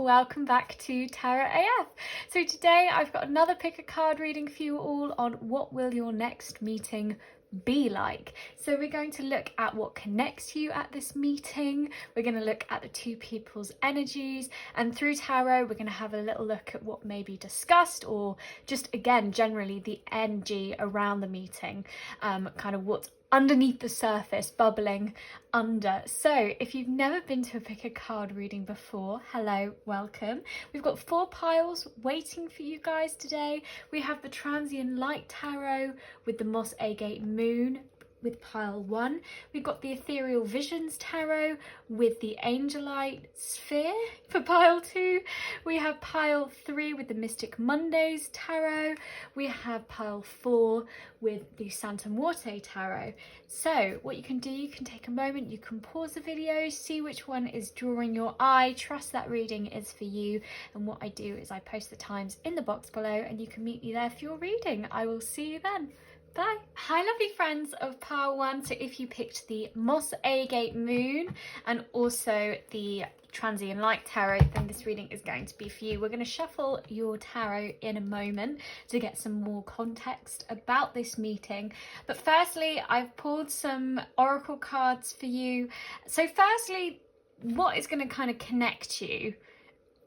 welcome back to Tarot AF. So today I've got another pick a card reading for you all on what will your next meeting be like. So we're going to look at what connects you at this meeting. We're going to look at the two people's energies, and through tarot we're going to have a little look at what may be discussed, or just again generally the energy around the meeting, kind of what's underneath the surface, bubbling under. So if you've never been to a pick a card reading before, hello, welcome. We've got 4 piles waiting for you guys today. We have the Transient Light Tarot with the Moss Agate Moon with pile 1. We've got the Ethereal Visions Tarot with the Angelite Sphere for pile 2. We have pile 3 with the Mystic Mondays Tarot. We have pile 4 with the Santa Muerte Tarot. So what you can do, you can take a moment, you can pause the video, see which one is drawing your eye, trust that reading is for you. And what I do is I post the times in the box below and you can meet me there for your reading. I will see you then. Bye. Hi lovely friends of pile 1. So if you picked the Moss Agate Moon and also the Transient Light Tarot, then this reading is going to be for you. We're going to shuffle your tarot in a moment to get some more context about this meeting. But firstly, I've pulled some oracle cards for you. So firstly, what is going to kind of connect you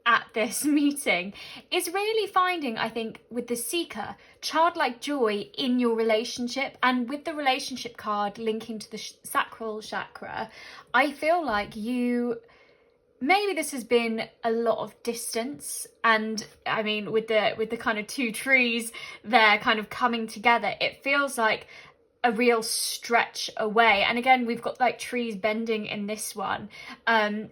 at this meeting is really finding, I think, with the Seeker, childlike joy in your relationship. And with the relationship card linking to the sacral chakra, I feel like maybe this has been a lot of distance, and I mean with the kind of 2 trees there kind of coming together, it feels like a real stretch away. And again, we've got like trees bending in this one.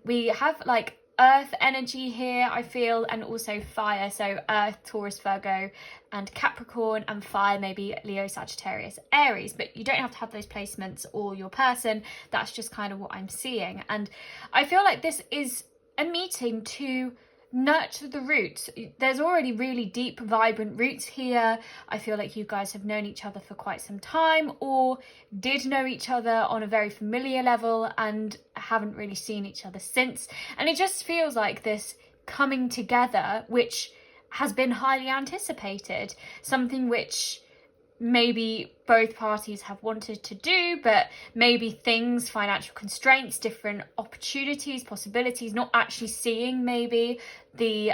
We have like earth energy here, I feel, and also fire. So earth, Taurus, Virgo and Capricorn, and fire maybe Leo, Sagittarius, Aries. But you don't have to have those placements or your person. That's just kind of what I'm seeing. And I feel like this is a meeting to nurture the roots. There's already really deep, vibrant roots here. I feel like you guys have known each other for quite some time, or did know each other on a very familiar level and haven't really seen each other since. And it just feels like this coming together, which has been highly anticipated, something which maybe both parties have wanted to do, but maybe things, financial constraints, different opportunities, possibilities, not actually seeing maybe the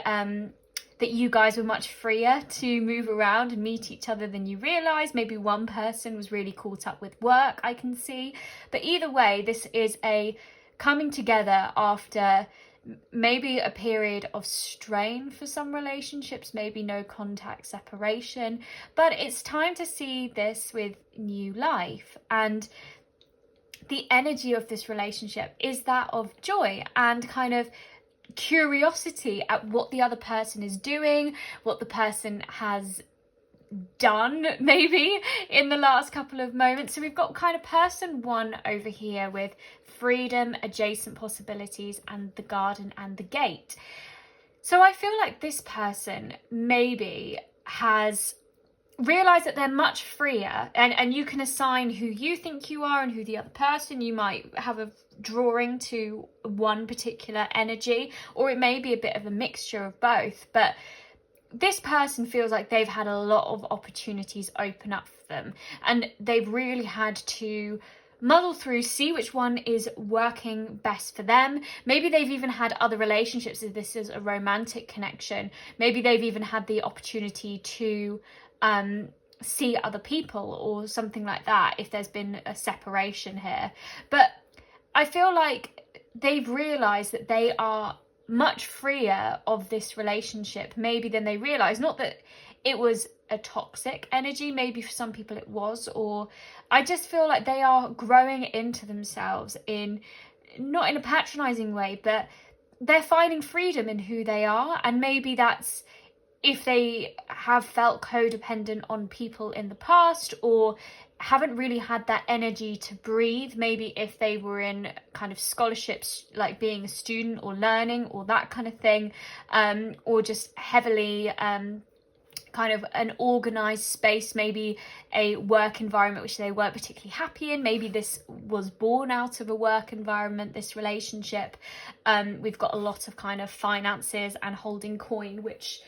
that you guys were much freer to move around and meet each other than you realize. Maybe one person was really caught up with work, I can see. But either way, this is a coming together after maybe a period of strain for some relationships, maybe no contact, separation, but it's time to see this with new life. And the energy of this relationship is that of joy and kind of curiosity at what the other person is doing, what the person has done maybe in the last couple of moments. So we've got kind of person 1 over here with freedom, adjacent possibilities, and the garden and the gate. So I feel like this person maybe has realized that they're much freer, and you can assign who you think you are and who the other person. You might have a drawing to one particular energy, or it may be a bit of a mixture of both. But this person feels like they've had a lot of opportunities open up for them, and they've really had to muddle through, see which one is working best for them. Maybe they've even had other relationships, if this is a romantic connection. Maybe they've even had the opportunity to see other people or something like that, if there's been a separation here. But I feel like they've realized that they are much freer of this relationship maybe than they realized. Not that it was a toxic energy, maybe for some people it was, or I just feel like they are growing into themselves in, not in a patronizing way, but they're finding freedom in who they are. And maybe that's if they have felt codependent on people in the past, or haven't really had that energy to breathe. Maybe if they were in kind of scholarships, like being a student or learning or that kind of thing, or just heavily kind of an organized space, maybe a work environment which they weren't particularly happy in. Maybe this was born out of a work environment, this relationship. We've got a lot of kind of finances and holding coin, which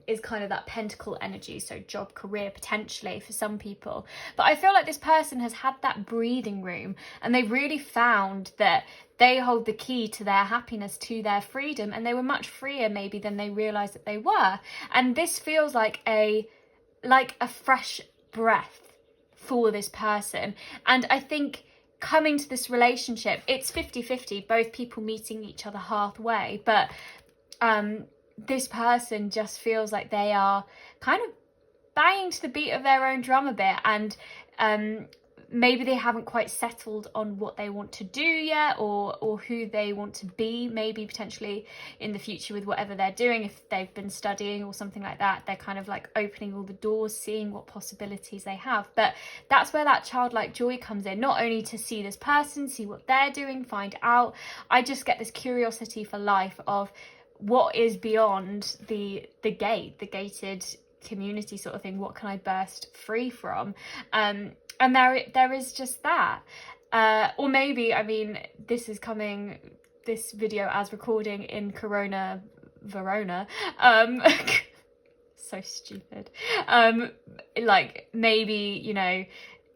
is kind of that pentacle energy, so job, career, potentially for some people. But I feel like this person has had that breathing room, and they've really found that they hold the key to their happiness, to their freedom, and they were much freer maybe than they realized that they were. And this feels like a fresh breath for this person. And I think coming to this relationship, it's 50-50, both people meeting each other halfway, but this person just feels like they are kind of banging to the beat of their own drum a bit, and maybe they haven't quite settled on what they want to do yet, or who they want to be, maybe potentially in the future with whatever they're doing. If they've been studying or something like that, they're kind of like opening all the doors, seeing what possibilities they have. But that's where that childlike joy comes in, not only to see this person, see what they're doing, find out. I just get this curiosity for life of what is beyond the gated community sort of thing. What can I burst free from? And there is just that. Or maybe, I mean, this video as recording in Corona Verona. So stupid. Like maybe, you know,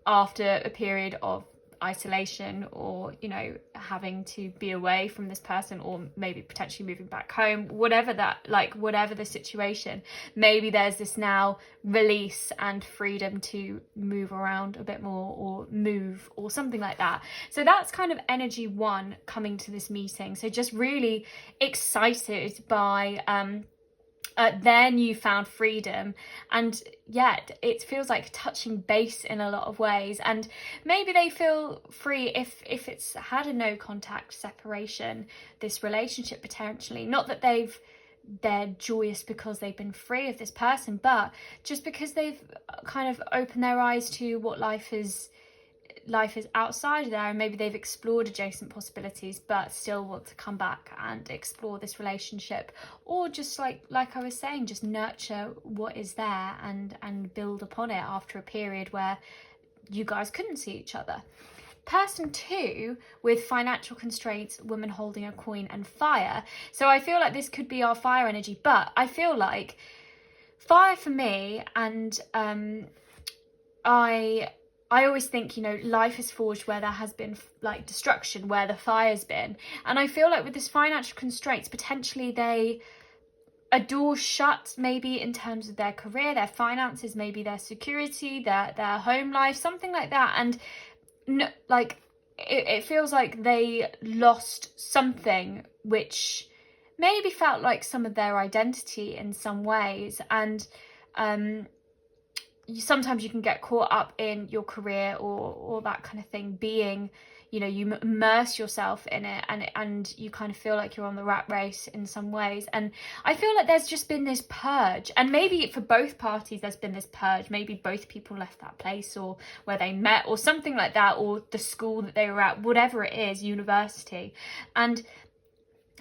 after a period of isolation, or, you know, having to be away from this person, or maybe potentially moving back home, whatever the situation, maybe there's this now release and freedom to move around a bit more, or move, or something like that. So that's kind of energy one coming to this meeting. So just really excited by their newfound freedom, and yet it feels like touching base in a lot of ways. And maybe they feel free if it's had a no contact separation, this relationship, potentially. Not that they're joyous because they've been free of this person, but just because they've kind of opened their eyes to what life is outside of there, and maybe they've explored adjacent possibilities but still want to come back and explore this relationship, or just like I was saying, just nurture what is there and build upon it after a period where you guys couldn't see each other. Person two, with financial constraints, woman holding a coin, and fire. So I feel like this could be our fire energy, but I feel like fire for me, and I always think, you know, life is forged where there has been like destruction, where the fire's been. And I feel like with this financial constraints, potentially a door shut, maybe in terms of their career, their finances, maybe their security, their home life, something like that. And no, like it feels like they lost something which maybe felt like some of their identity in some ways. And sometimes you can get caught up in your career or that kind of thing being, you know, you immerse yourself in it, and you kind of feel like you're on the rat race in some ways. And I feel like there's just been this purge, and maybe for both parties there's been this purge. Maybe both people left that place, or where they met, or something like that, or the school that they were at, whatever it is, university. And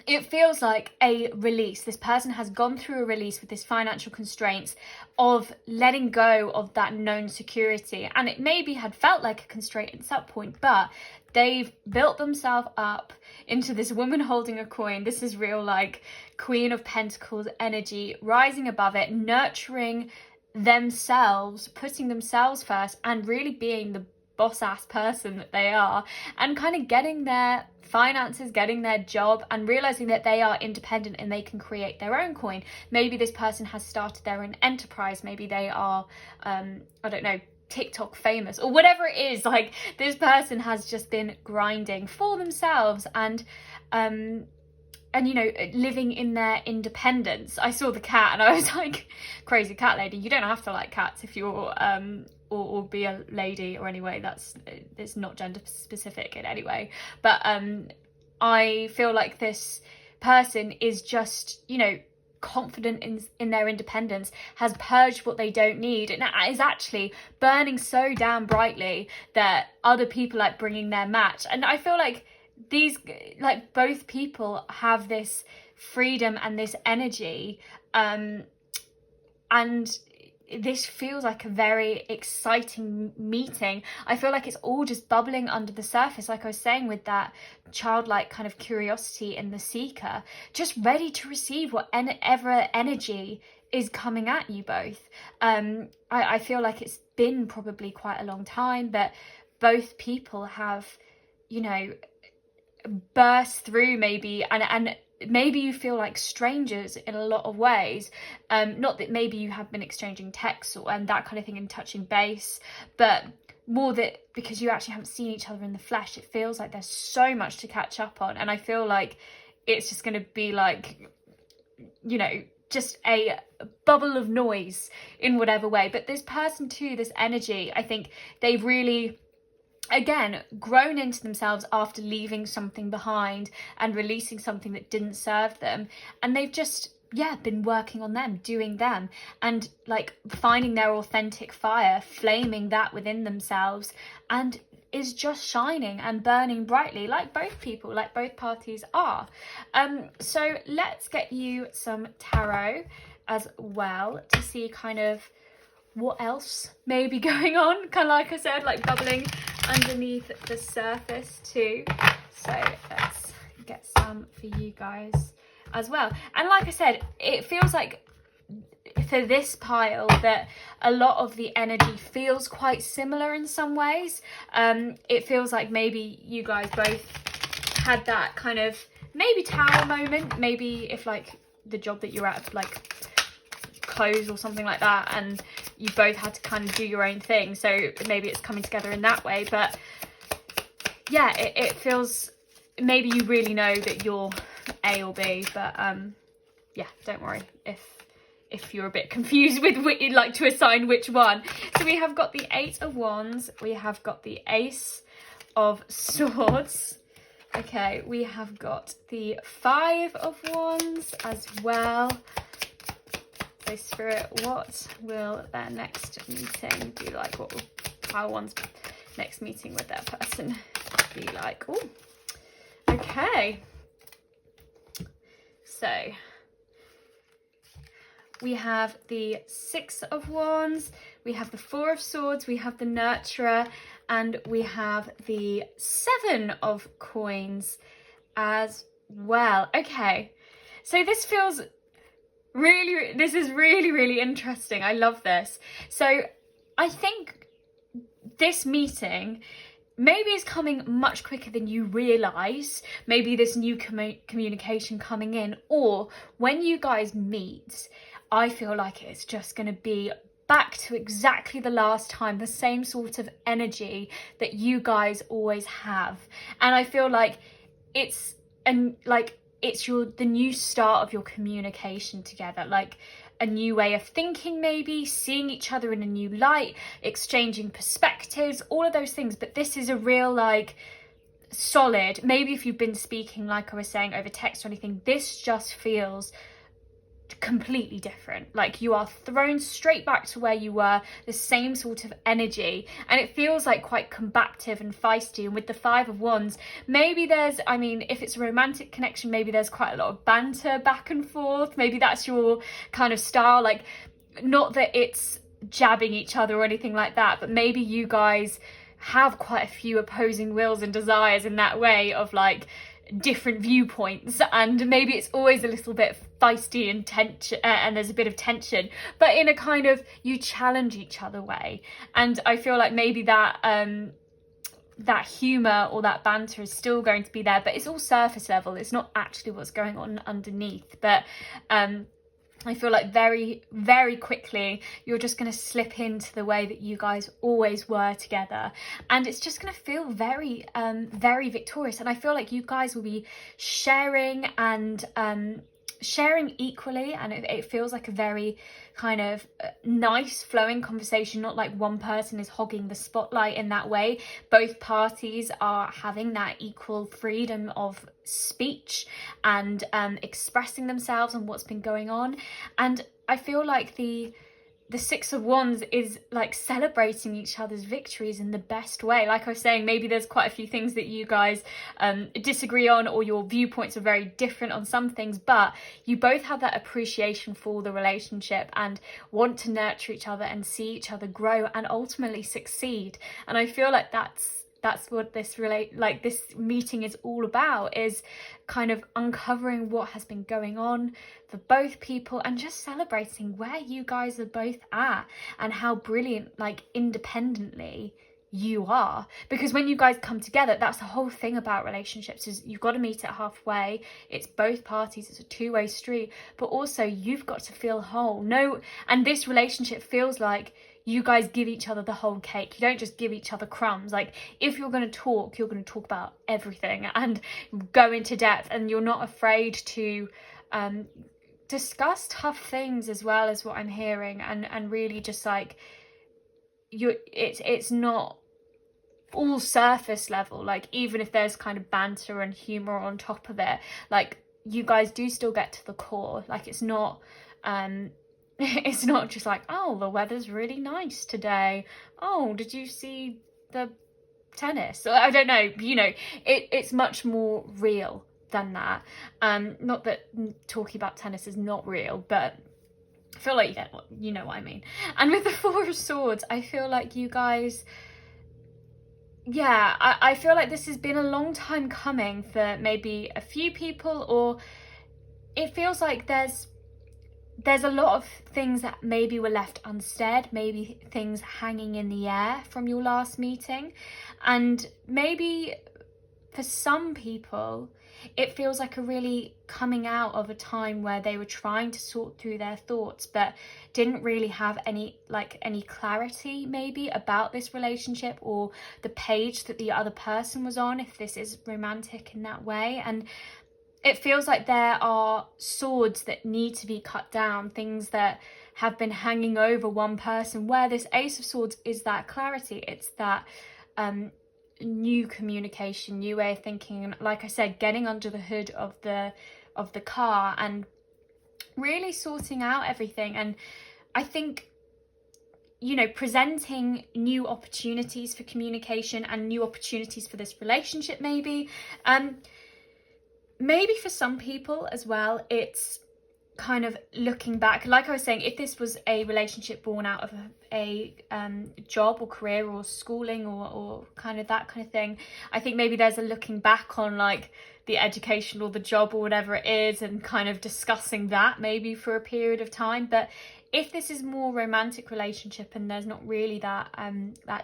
it feels like a release. This person has gone through a release with this financial constraints of letting go of that known security. And it maybe had felt like a constraint at some point, but they've built themselves up into this woman holding a coin. This is real, like, Queen of Pentacles energy, rising above it, nurturing themselves, putting themselves first, and really being the boss ass person that they are, and kind of getting their finances, getting their job, and realizing that they are independent and they can create their own coin. Maybe this person has started their own enterprise. Maybe they are I don't know, TikTok famous, or whatever it is. Like, this person has just been grinding for themselves and you know, living in their independence. I saw the cat and I was like, crazy cat lady. You don't have to like cats if you're or be a lady, or anyway, it's not gender specific in any way. But I feel like this person is just, you know, confident in their independence, has purged what they don't need, and is actually burning so damn brightly that other people like bringing their match. And I feel like these, like, both people have this freedom and this energy, and and this feels like a very exciting meeting. I feel like it's all just bubbling under the surface, like I was saying, with that childlike kind of curiosity in the seeker, just ready to receive whatever energy is coming at you both. I feel like it's been probably quite a long time that both people have, you know, burst through maybe, and maybe you feel like strangers in a lot of ways. Not that maybe you have been exchanging texts and that kind of thing and touching base, but more that because you actually haven't seen each other in the flesh, it feels like there's so much to catch up on. And I feel like it's just going to be like, you know, just a bubble of noise in whatever way. But this person too, this energy, I think they've really, again, grown into themselves after leaving something behind and releasing something that didn't serve them. And they've just, yeah, been working on them, doing them, and like finding their authentic fire, flaming that within themselves, and is just shining and burning brightly, like both people, like both parties are. So let's get you some tarot as well to see kind of what else may be going on, kind of like I said, like bubbling underneath the surface too. So let's get some for you guys as well. And like I said, it feels like for this pile that a lot of the energy feels quite similar in some ways. It feels like maybe you guys both had that kind of maybe tower moment, maybe if like the job that you're at like closed or something like that, and you both had to kind of do your own thing, so maybe it's coming together in that way. But yeah, it feels maybe you really know that you're A or B, but yeah, don't worry if you're a bit confused with which you'd like to assign which one. So we have got the Eight of Wands, we have got the Ace of Swords, okay, we have got the Five of Wands as well. So Spirit, what will their next meeting be like? What will our one's next meeting with their person be like? Oh, okay. So we have the Six of Wands, we have the Four of Swords, we have the Nurturer, and we have the Seven of Coins as well. Okay, so this feels this is really interesting. I love this. So I think this meeting maybe is coming much quicker than you realise. Maybe this new communication coming in, or when you guys meet, I feel like it's just going to be back to exactly the last time, the same sort of energy that you guys always have. And I feel like it's the new start of your communication together, like a new way of thinking, maybe seeing each other in a new light, exchanging perspectives, all of those things. But this is a real like solid, maybe if you've been speaking like I was saying over text or anything, this just feels completely different. Like you are thrown straight back to where you were, the same sort of energy, and it feels like quite combative and feisty. And with the Five of Wands, maybe there's, I mean, if it's a romantic connection, maybe there's quite a lot of banter back and forth. Maybe that's your kind of style, like not that it's jabbing each other or anything like that, but maybe you guys have quite a few opposing wills and desires in that way of like different viewpoints, and maybe it's always a little bit feisty and tension, and there's a bit of tension, but in a kind of you challenge each other way. And I feel like maybe that that humor or that banter is still going to be there, but it's all surface level. It's not actually what's going on underneath. But I feel like very quickly you're just going to slip into the way that you guys always were together, and it's just going to feel very victorious. And I feel like you guys will be sharing and sharing equally, and it feels like a very kind of nice flowing conversation, not like one person is hogging the spotlight in that way. Both parties are having that equal freedom of speech and expressing themselves and what's been going on. And I feel like the the Six of Wands is like celebrating each other's victories in the best way. Like I was saying, maybe there's quite a few things that you guys disagree on, or your viewpoints are very different on some things, but you both have that appreciation for the relationship and want to nurture each other and see each other grow and ultimately succeed. And I feel like that's what this this meeting is all about, is kind of uncovering what has been going on for both people and just celebrating where you guys are both at and how brilliant, like, independently you are. Because when you guys come together, that's the whole thing about relationships, is you've got to meet it halfway. It's both parties, it's a two-way street, but also you've got to feel whole. And this relationship feels like you guys give each other the whole cake. You don't just give each other crumbs. Like, if you're going to talk, you're going to talk about everything and go into depth, and you're not afraid to discuss tough things as well, as what I'm hearing, and really just like it's not all surface level. Like, even if there's kind of banter and humor on top of it, like, you guys do still get to the core. Like, it's not it's not just like, oh, the weather's really nice today. Oh, did you see the tennis? I don't know, it's much more real than that. Not that talking about tennis is not real, but I feel like you know what I mean. And with the Four of Swords, I feel like you guys, I feel like this has been a long time coming for maybe a few people, or it feels like there's a lot of things that maybe were left unsaid, maybe things hanging in the air from your last meeting. And maybe for some people, it feels like a really coming out of a time where they were trying to sort through their thoughts, but didn't really have any clarity maybe about this relationship or the page that the other person was on, if this is romantic in that way. And it feels like there are swords that need to be cut down, things that have been hanging over one person, where this Ace of Swords is that clarity. It's that new communication, new way of thinking. And like I said, getting under the hood of the car and really sorting out everything. And I think, presenting new opportunities for communication and new opportunities for this relationship maybe. Maybe for some people as well, it's kind of looking back. Like I was saying, if this was a relationship born out of a job or career or schooling or kind of that kind of thing, I think maybe there's a looking back on like the education or the job or whatever it is, and kind of discussing that maybe for a period of time. But if this is more romantic relationship and there's not really that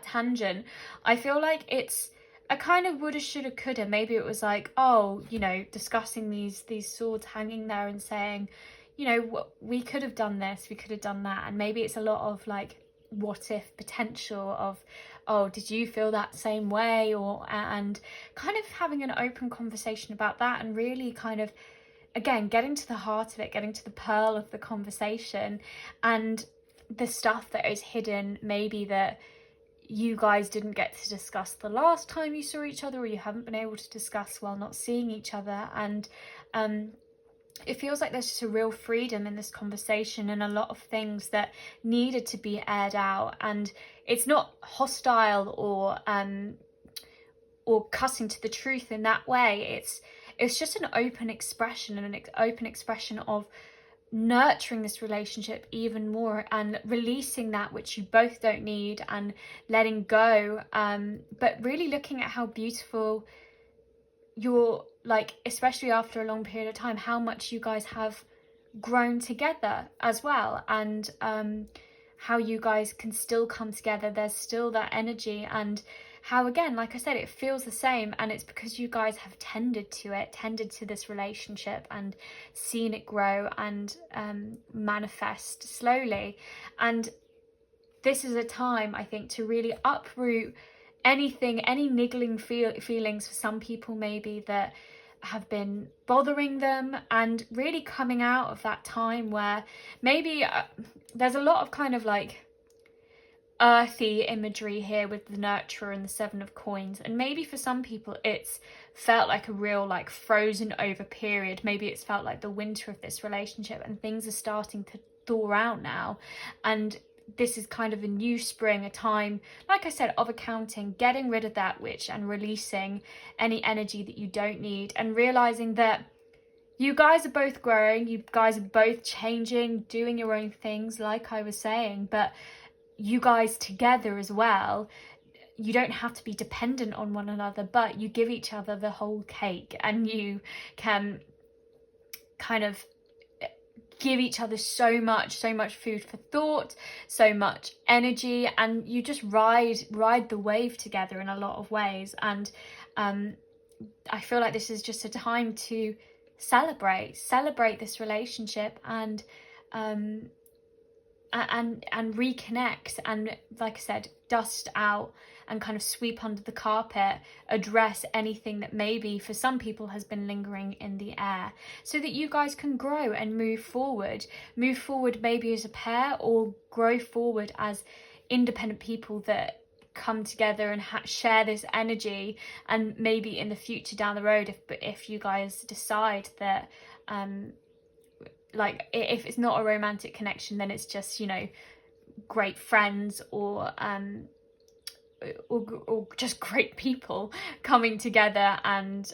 tangent, I feel like it's a kind of woulda, shoulda, coulda. Maybe it was like, discussing these swords hanging there and saying, we could have done this, we could have done that. And maybe it's a lot of like, what if potential of, oh, did you feel that same way? And kind of having an open conversation about that, and really kind of, again, getting to the heart of it, getting to the pearl of the conversation, and the stuff that is hidden, maybe that you guys didn't get to discuss the last time you saw each other, or you haven't been able to discuss while not seeing each other. And it feels like there's just a real freedom in this conversation, and a lot of things that needed to be aired out. And it's not hostile or cutting to the truth in that way. It's just an open expression, and an open expression of nurturing this relationship even more, and releasing that which you both don't need, and letting go, but really looking at how beautiful you're, like, especially after a long period of time, how much you guys have grown together as well, and how you guys can still come together. There's still that energy, and how, again, like I said, it feels the same, and it's because you guys have tended to this relationship and seen it grow and manifest slowly. And this is a time, I think, to really uproot any niggling feelings for some people maybe that have been bothering them, and really coming out of that time where maybe there's a lot of kind of like earthy imagery here with the nurturer and the Seven of Coins. And maybe for some people it's felt like a real like frozen over period. Maybe it's felt like the winter of this relationship, and things are starting to thaw out now, and this is kind of a new spring, a time, like I said, of accounting, getting rid of that witch and releasing any energy that you don't need, and realizing that you guys are both growing, you guys are both changing, doing your own things, like I was saying, but you guys together as well. You don't have to be dependent on one another, but you give each other the whole cake, and you can kind of give each other so much food for thought, so much energy, and you just ride the wave together in a lot of ways. And I feel like this is just a time to celebrate this relationship and reconnect, and like I said, dust out and kind of sweep under the carpet, address anything that maybe for some people has been lingering in the air, so that you guys can grow and move forward maybe as a pair, or grow forward as independent people that come together and share this energy. And maybe in the future down the road, if you guys decide that like if it's not a romantic connection, then it's just, you know, great friends, or just great people coming together and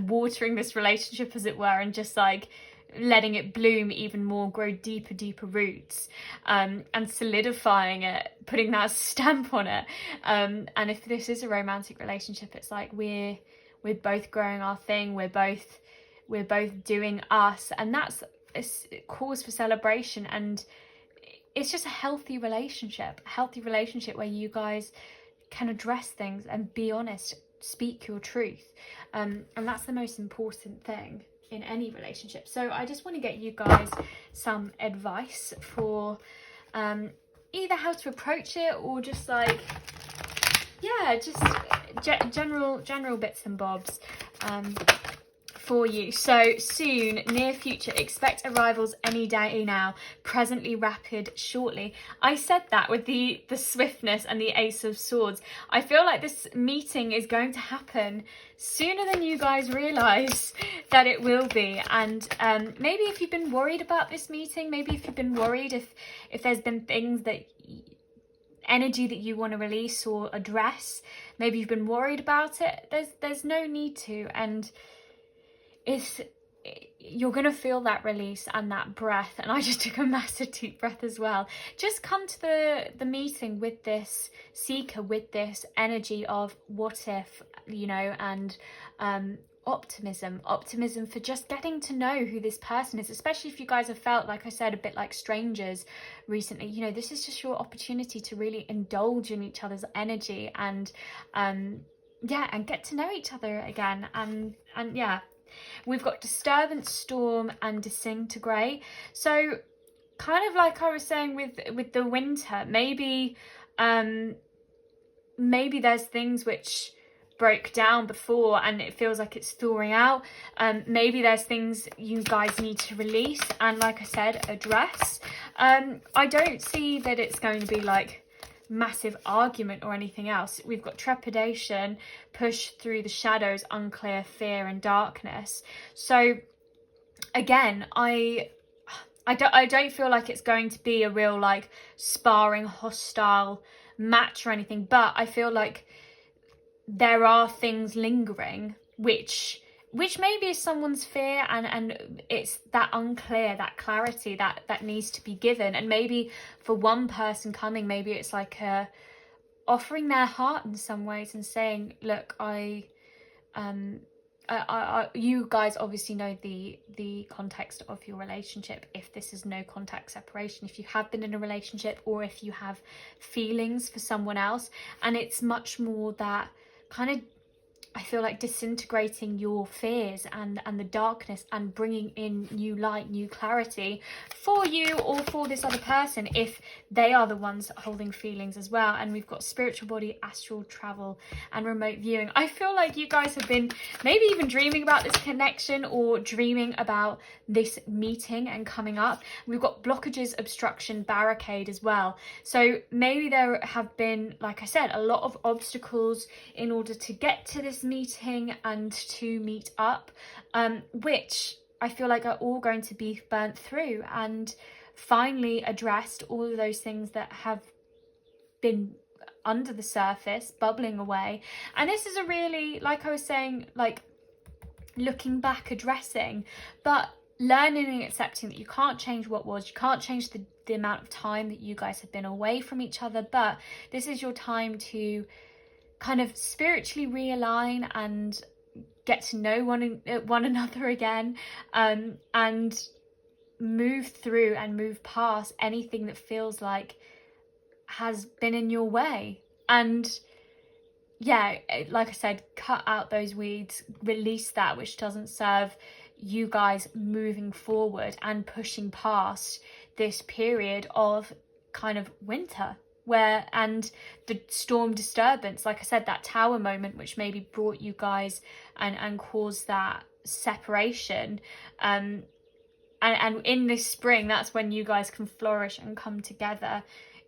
watering this relationship, as it were, and just like letting it bloom even more, grow deeper roots, and solidifying it, putting that stamp on it. And if this is a romantic relationship, it's like we're both growing our thing, we're both doing us, and that's a cause for celebration. And it's just a healthy relationship where you guys can address things and be honest, speak your truth, and that's the most important thing in any relationship. So I just want to get you guys some advice for either how to approach it, or just like, yeah, just general bits and bobs for you. So soon, near future, expect arrivals any day now, presently rapid shortly. I said that with the swiftness and the Ace of Swords. I feel like this meeting is going to happen sooner than you guys realize that it will be. And maybe if you've been worried about this meeting, maybe if you've been worried if there's been things that energy that you want to release or address, maybe you've been worried about it, there's no need to. And you're going to feel that release and that breath. And I just took a massive deep breath as well. Just come to the meeting with this seeker, with this energy of what if, you know, and optimism for just getting to know who this person is, especially if you guys have felt, like I said, a bit like strangers recently. You know, this is just your opportunity to really indulge in each other's energy and and get to know each other again. And yeah, we've got disturbance, storm, and disintegrate. So kind of like I was saying with the winter, maybe there's things which broke down before and it feels like it's thawing out. Maybe there's things you guys need to release and, like I said, address. I don't see that it's going to be like massive argument or anything else. We've got trepidation, push through the shadows, unclear, fear, and darkness. So again, I don't feel like it's going to be a real like sparring, hostile match or anything, but I feel like there are things lingering which maybe is someone's fear, and it's that unclear, that clarity that needs to be given. And maybe for one person coming, maybe it's like offering their heart in some ways and saying, look, you guys obviously know the context of your relationship. If this is no contact separation, if you have been in a relationship, or if you have feelings for someone else, and it's much more that kind of, I feel like, disintegrating your fears and the darkness and bringing in new light, new clarity for you or for this other person if they are the ones holding feelings as well. And we've got spiritual body, astral travel, and remote viewing. I feel like you guys have been maybe even dreaming about this connection or dreaming about this meeting and coming up. We've got blockages, obstruction, barricade as well. So maybe there have been, like I said, a lot of obstacles in order to get to this meeting and to meet up, which I feel like are all going to be burnt through. And finally addressed all of those things that have been under the surface, bubbling away. And this is a really, like I was saying, like looking back, addressing, but learning and accepting that you can't change what was, you can't change the amount of time that you guys have been away from each other, but this is your time to kind of spiritually realign and get to know one another again, and move through and move past anything that feels like has been in your way. And yeah, like I said, cut out those weeds, release that which doesn't serve you guys moving forward and pushing past this period of kind of winter and the storm disturbance, like I said, that tower moment which maybe brought you guys and caused that separation, and in this spring, that's when you guys can flourish and come together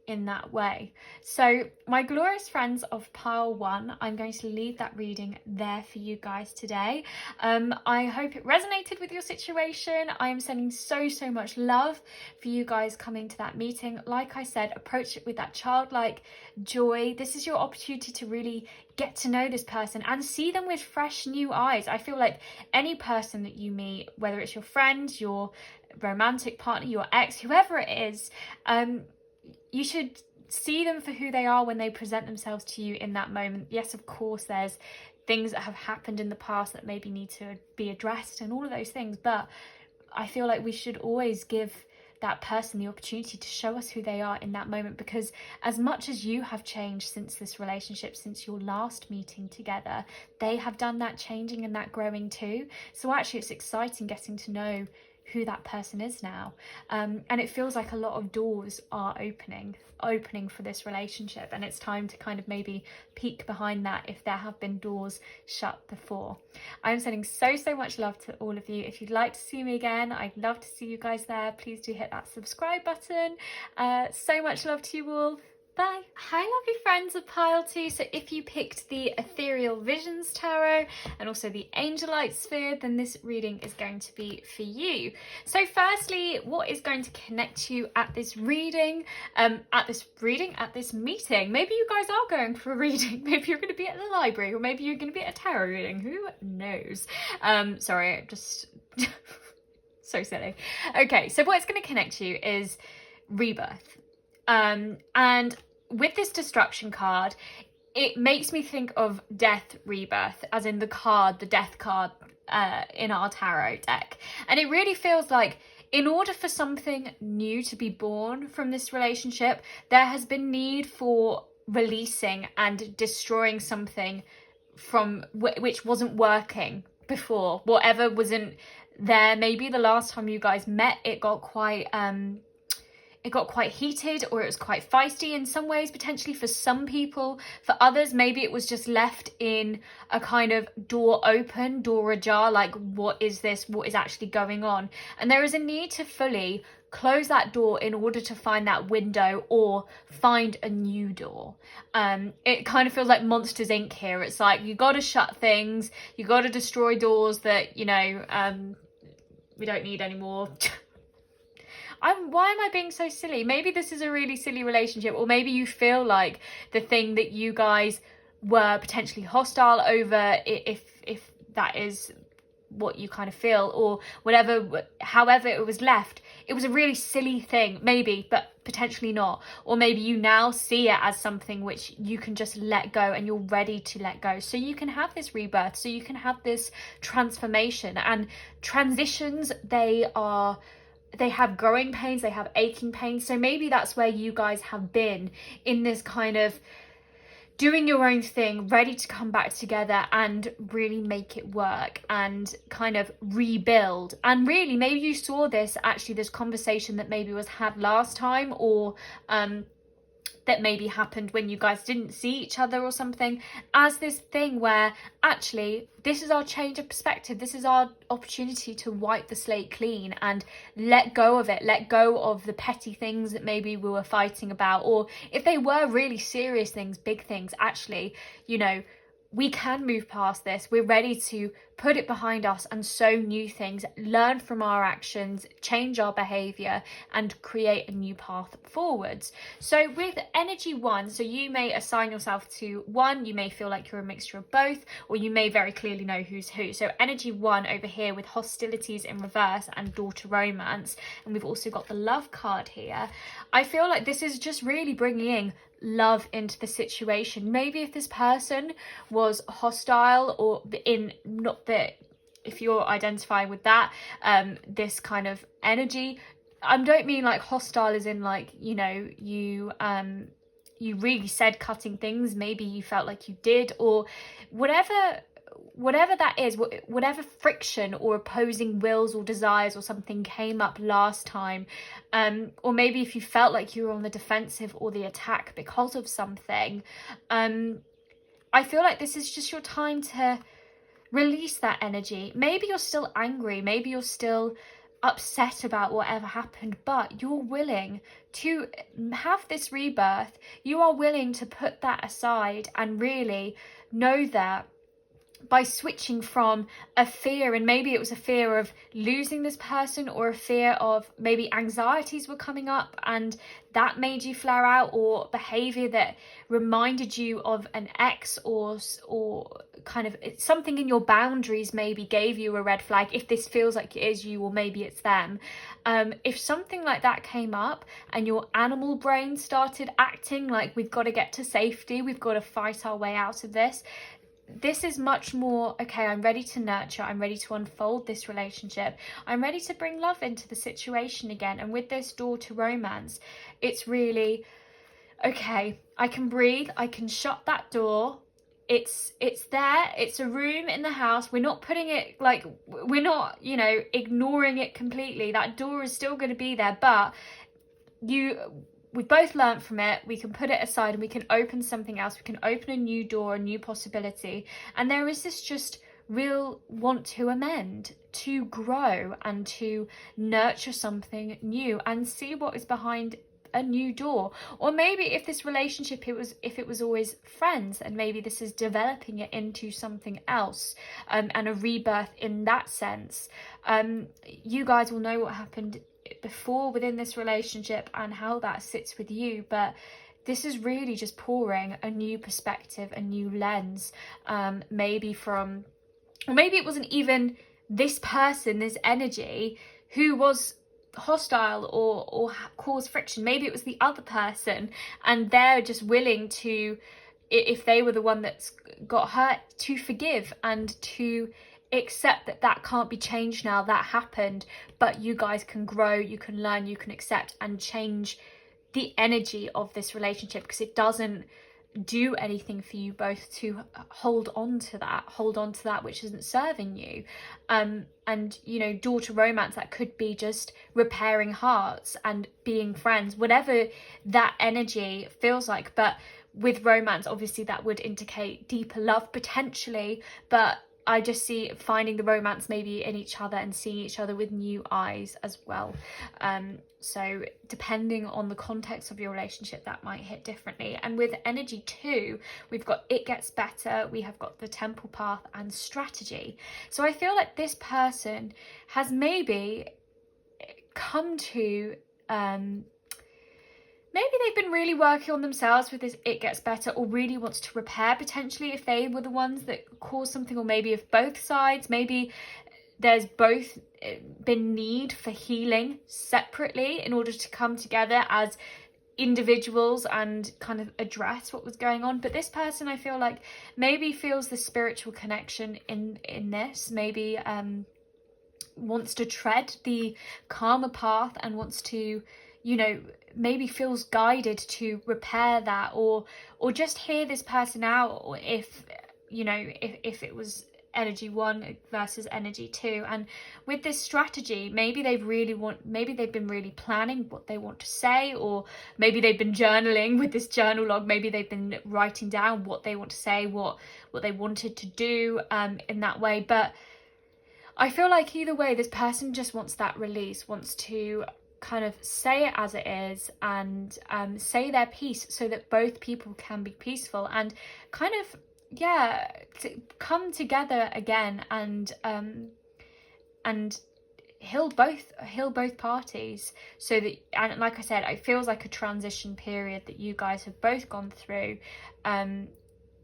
in that way. So my glorious friends of pile 1, I'm going to leave that reading there for you guys today. I hope it resonated with your situation. I am sending so much love for you guys coming to that meeting. Like I said, approach it with that childlike joy. This is your opportunity to really get to know this person and see them with fresh new eyes. I feel like any person that you meet, whether it's your friend, your romantic partner, your ex, whoever it is, you should see them for who they are when they present themselves to you in that moment. Yes, of course, there's things that have happened in the past that maybe need to be addressed and all of those things, but I feel like we should always give that person the opportunity to show us who they are in that moment, because as much as you have changed since this relationship, since your last meeting together, they have done that changing and that growing too. So actually it's exciting getting to know who that person is now, and it feels like a lot of doors are opening for this relationship, and it's time to kind of maybe peek behind that if there have been doors shut before. I'm sending so much love to all of you. If you'd like to see me again, I'd love to see you guys there. Please do hit that subscribe button. So much love to you all. Bye. Hi lovely friends of pile 2. So if you picked the Ethereal Visions Tarot and also the Angelite Sphere, then this reading is going to be for you. So firstly, what is going to connect you at this reading, at this meeting? Maybe you guys are going for a reading. Maybe you're going to be at the library, or maybe you're going to be at a tarot reading. Who knows? Sorry, just so silly. Okay, so what's going to connect you is rebirth. And with this destruction card, it makes me think of death rebirth, as in the death card in our tarot deck. And it really feels like in order for something new to be born from this relationship, there has been need for releasing and destroying something from which wasn't working before. Whatever wasn't there, maybe the last time you guys met, it got quite heated, or it was quite feisty in some ways, potentially for some people. For others, maybe it was just left in a kind of door open, door ajar, like what is this, what is actually going on? And there is a need to fully close that door in order to find that window or find a new door. It kind of feels like Monsters Inc. here. It's like you got to shut things, you got to destroy doors that, you know, we don't need anymore. Why am I being so silly? Maybe this is a really silly relationship, or maybe you feel like the thing that you guys were potentially hostile over, if that is what you kind of feel, or whatever, however it was left, it was a really silly thing, maybe, but potentially not. Or maybe you now see it as something which you can just let go, and you're ready to let go, so you can have this rebirth, so you can have this transformation. And transitions, they have growing pains, they have aching pains. So maybe that's where you guys have been, in this kind of doing your own thing, ready to come back together and really make it work and kind of rebuild. And really, maybe you saw this conversation that maybe was had last time, or that maybe happened when you guys didn't see each other or something, as this thing where actually this is our change of perspective. This is our opportunity to wipe the slate clean and let go of it, let go of the petty things that maybe we were fighting about, or if they were really serious things, big things, actually, you know, we can move past this. We're ready to put it behind us and sow new things, learn from our actions, change our behavior, and create a new path forwards. So with energy 1, so you may assign yourself to 1, you may feel like you're a mixture of both, or you may very clearly know who's who. So energy 1 over here with hostilities in reverse and door to romance, and we've also got the love card here. I feel like this is just really bringing love into the situation. Maybe if this person was hostile, or in, not that if you're identifying with that, this kind of energy, I don't mean like hostile as in like, you know, you really said cutting things, maybe you felt like you did, or whatever that is, whatever friction or opposing wills or desires or something came up last time, or maybe if you felt like you were on the defensive or the attack because of something, I feel like this is just your time to release that energy. Maybe you're still angry, maybe you're still upset about whatever happened, but you're willing to have this rebirth. You are willing to put that aside and really know that by switching from a fear, and maybe it was a fear of losing this person, or a fear of maybe anxieties were coming up and that made you flare out, or behavior that reminded you of an ex, or kind of something in your boundaries maybe gave you a red flag, if this feels like it is you or maybe it's them. If something like that came up and your animal brain started acting like, we've got to get to safety, we've got to fight our way out of this, this is much more, okay, I'm ready to nurture, I'm ready to unfold this relationship, I'm ready to bring love into the situation again. And with this door to romance, it's really, okay, I can breathe, I can shut that door. It's there, it's a room in the house. We're not putting it like, we're not, you know, ignoring it completely. That door is still going to be there, but we've both learned from it. We can put it aside and we can open something else. We can open a new door, a new possibility. And there is this just real want to amend, to grow, and to nurture something new and see what is behind a new door. Or maybe if this relationship, if it was always friends, and maybe this is developing it into something else, and a rebirth in that sense. You guys will know what happened before within this relationship and how that sits with you, but this is really just pouring a new perspective, a new lens, maybe from, or maybe it wasn't even this person, this energy who was hostile or caused friction. Maybe it was the other person, and they're just willing to, if they were the one that's got hurt, to forgive and to accept that that can't be changed now, that happened, but you guys can grow, you can learn, you can accept and change the energy of this relationship, because it doesn't do anything for you both to hold on to that which isn't serving you. And you know, door to romance, that could be just repairing hearts and being friends, whatever that energy feels like. But with romance, obviously that would indicate deeper love potentially, but I just see finding the romance maybe in each other and seeing each other with new eyes as well. So depending on the context of your relationship, that might hit differently. And with energy 2, we've got it gets better, we have got the temple path and strategy. So I feel like this person has maybe come to, maybe they've been really working on themselves with this it gets better, or really wants to repair potentially if they were the ones that caused something, or maybe if both sides, maybe there's both been need for healing separately in order to come together as individuals and kind of address what was going on. But this person, I feel like, maybe feels the spiritual connection in this, maybe wants to tread the karma path and wants to, you know, maybe feels guided to repair that, or just hear this person out, or if, you know, if it was energy 1 versus energy 2. And with this strategy, maybe they've been really planning what they want to say, or maybe they've been journaling with this journal log, maybe they've been writing down what they want to say, what they wanted to do in that way. But I feel like either way, this person just wants that release, wants to kind of say it as it is, and say their piece so that both people can be peaceful, and kind of to come together again and heal both parties, so that, and like I said, it feels like a transition period that you guys have both gone through.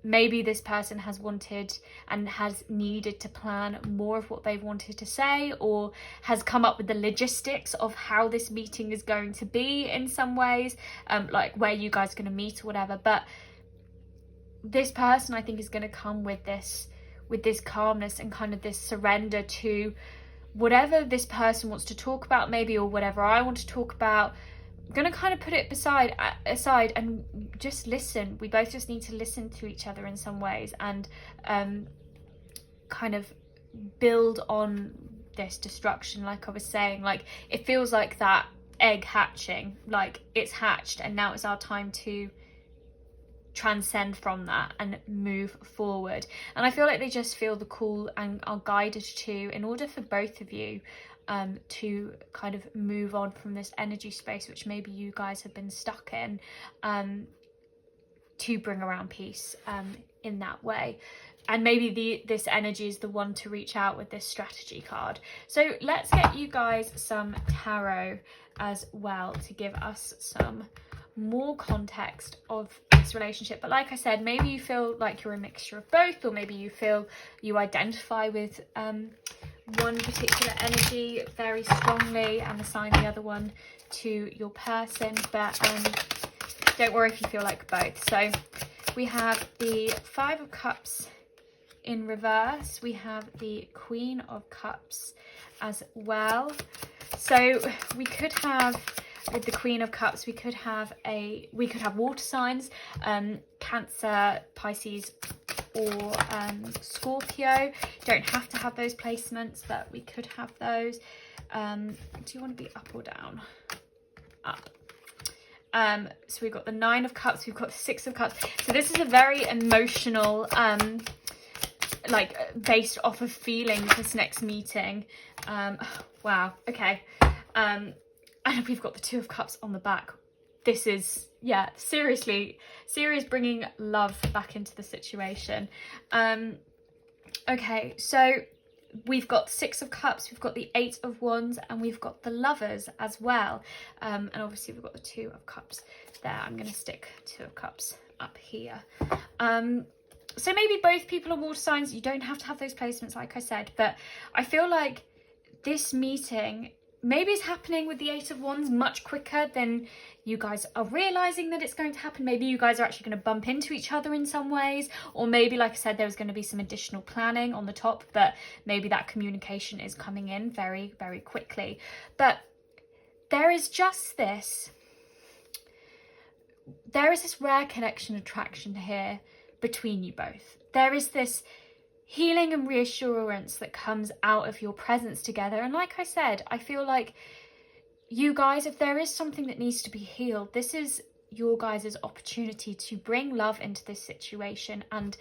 Maybe this person has wanted and has needed to plan more of what they've wanted to say, or has come up with the logistics of how this meeting is going to be in some ways, like where you guys are going to meet or whatever. But this person, I think, is going to come with this calmness and kind of this surrender to whatever this person wants to talk about, maybe, or whatever I want to talk about. I'm going to kind of put it aside and just listen. We both just need to listen to each other in some ways, and kind of build on this destruction. Like I was saying, like, it feels like that egg hatching, like it's hatched and now it's our time to transcend from that and move forward. And I feel like they just feel the call and are guided to, in order for both of you to kind of move on from this energy space which maybe you guys have been stuck in, to bring around peace in that way. And maybe this energy is the one to reach out with this strategy card. So let's get you guys some tarot as well to give us some more context of this relationship. But like I said, maybe you feel like you're a mixture of both, or maybe you feel you identify with one particular energy very strongly and assign the other one to your person. But don't worry if you feel like both. So we have the Five of Cups in reverse. We have the Queen of Cups as well. So we could have, with the Queen of Cups, we could have water signs, Cancer, Pisces, or Scorpio. Don't have to have those placements, but we could have those. Do you want to be up or down? Up. So we've got the Nine of Cups, we've got the Six of Cups. So this is a very emotional, like based off of feelings, this next meeting. Wow, okay. And we've got the Two of Cups on the back. This is, yeah, serious bringing love back into the situation. Okay, so we've got Six of Cups, we've got the Eight of Wands, and we've got the Lovers as well. And obviously we've got the Two of Cups there. I'm going to stick Two of Cups up here. So maybe both people are water signs. You don't have to have those placements, like I said, but I feel like this meeting maybe is happening with the Eight of Wands much quicker than you guys are realizing that it's going to happen. Maybe you guys are actually going to bump into each other in some ways, or maybe, like I said, there's going to be some additional planning on the top, but maybe that communication is coming in very, very quickly. But there is this rare connection, attraction here between you both. There is this healing and reassurance that comes out of your presence together. And like I said, I feel like you guys, if there is something that needs to be healed, this is your guys' opportunity to bring love into this situation and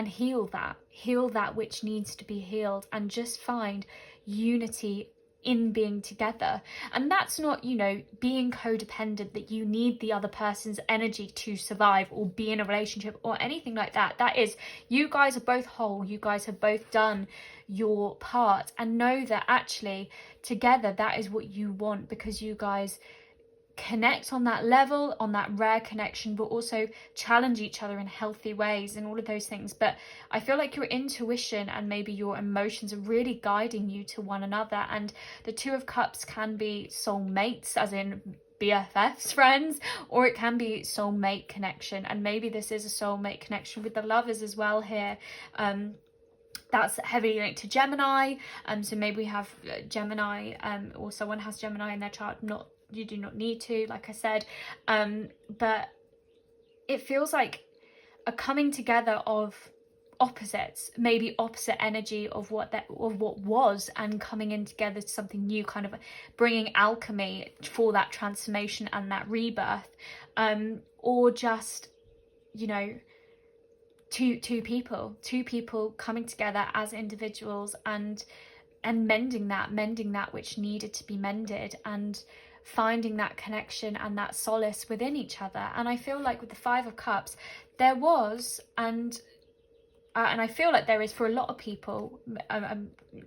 heal that which needs to be healed, and just find unity in being together. And that's not, you know, being codependent, that you need the other person's energy to survive or be in a relationship or anything like that. That is, you guys are both whole, you guys have both done your part, and know that actually together that is what you want, because you guys connect on that level, on that rare connection, but also challenge each other in healthy ways and all of those things. But I feel like your intuition and maybe your emotions are really guiding you to one another. And the Two of Cups can be soulmates, as in BFFs, friends, or it can be soulmate connection. And maybe this is a soulmate connection with the Lovers as well here. That's heavily linked to Gemini. So maybe we have Gemini, or someone has Gemini in their chart. You do not need to, like I said, but it feels like a coming together of opposites, maybe opposite energy of what was, and coming in together to something new, kind of bringing alchemy for that transformation and that rebirth, or just, you know, two people coming together as individuals and mending that which needed to be mended, and finding that connection and that solace within each other. And I feel like with the Five of Cups, there was, and I feel like there is for a lot of people,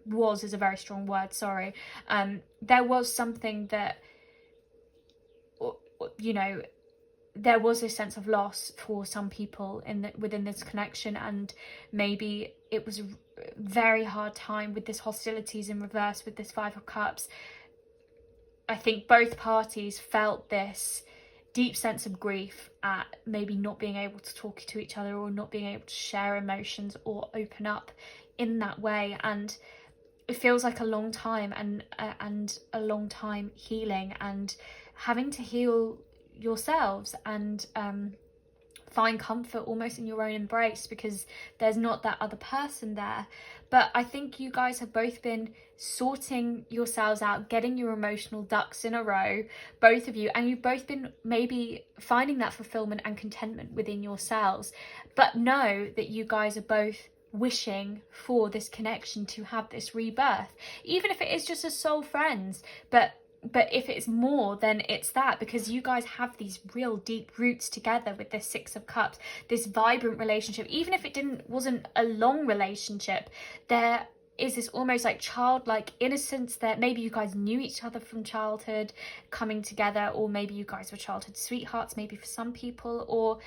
was is a very strong word, sorry, there was something that, you know, there was a sense of loss for some people within this connection, and maybe it was a very hard time with this hostilities in reverse with this Five of Cups. I think both parties felt this deep sense of grief at maybe not being able to talk to each other, or not being able to share emotions or open up in that way. And it feels like a long time, and a long time healing, and having to heal yourselves and find comfort almost in your own embrace, because there's not that other person there. But I think you guys have both been sorting yourselves out, getting your emotional ducks in a row, both of you, and you've both been maybe finding that fulfillment and contentment within yourselves. But know that you guys are both wishing for this connection to have this rebirth, even if it is just as soul friends. But if it's more, then it's that, because you guys have these real deep roots together with this Six of Cups, this vibrant relationship. Even if it wasn't a long relationship, there is this almost like childlike innocence that maybe you guys knew each other from childhood coming together, or maybe you guys were childhood sweethearts, maybe for some people, or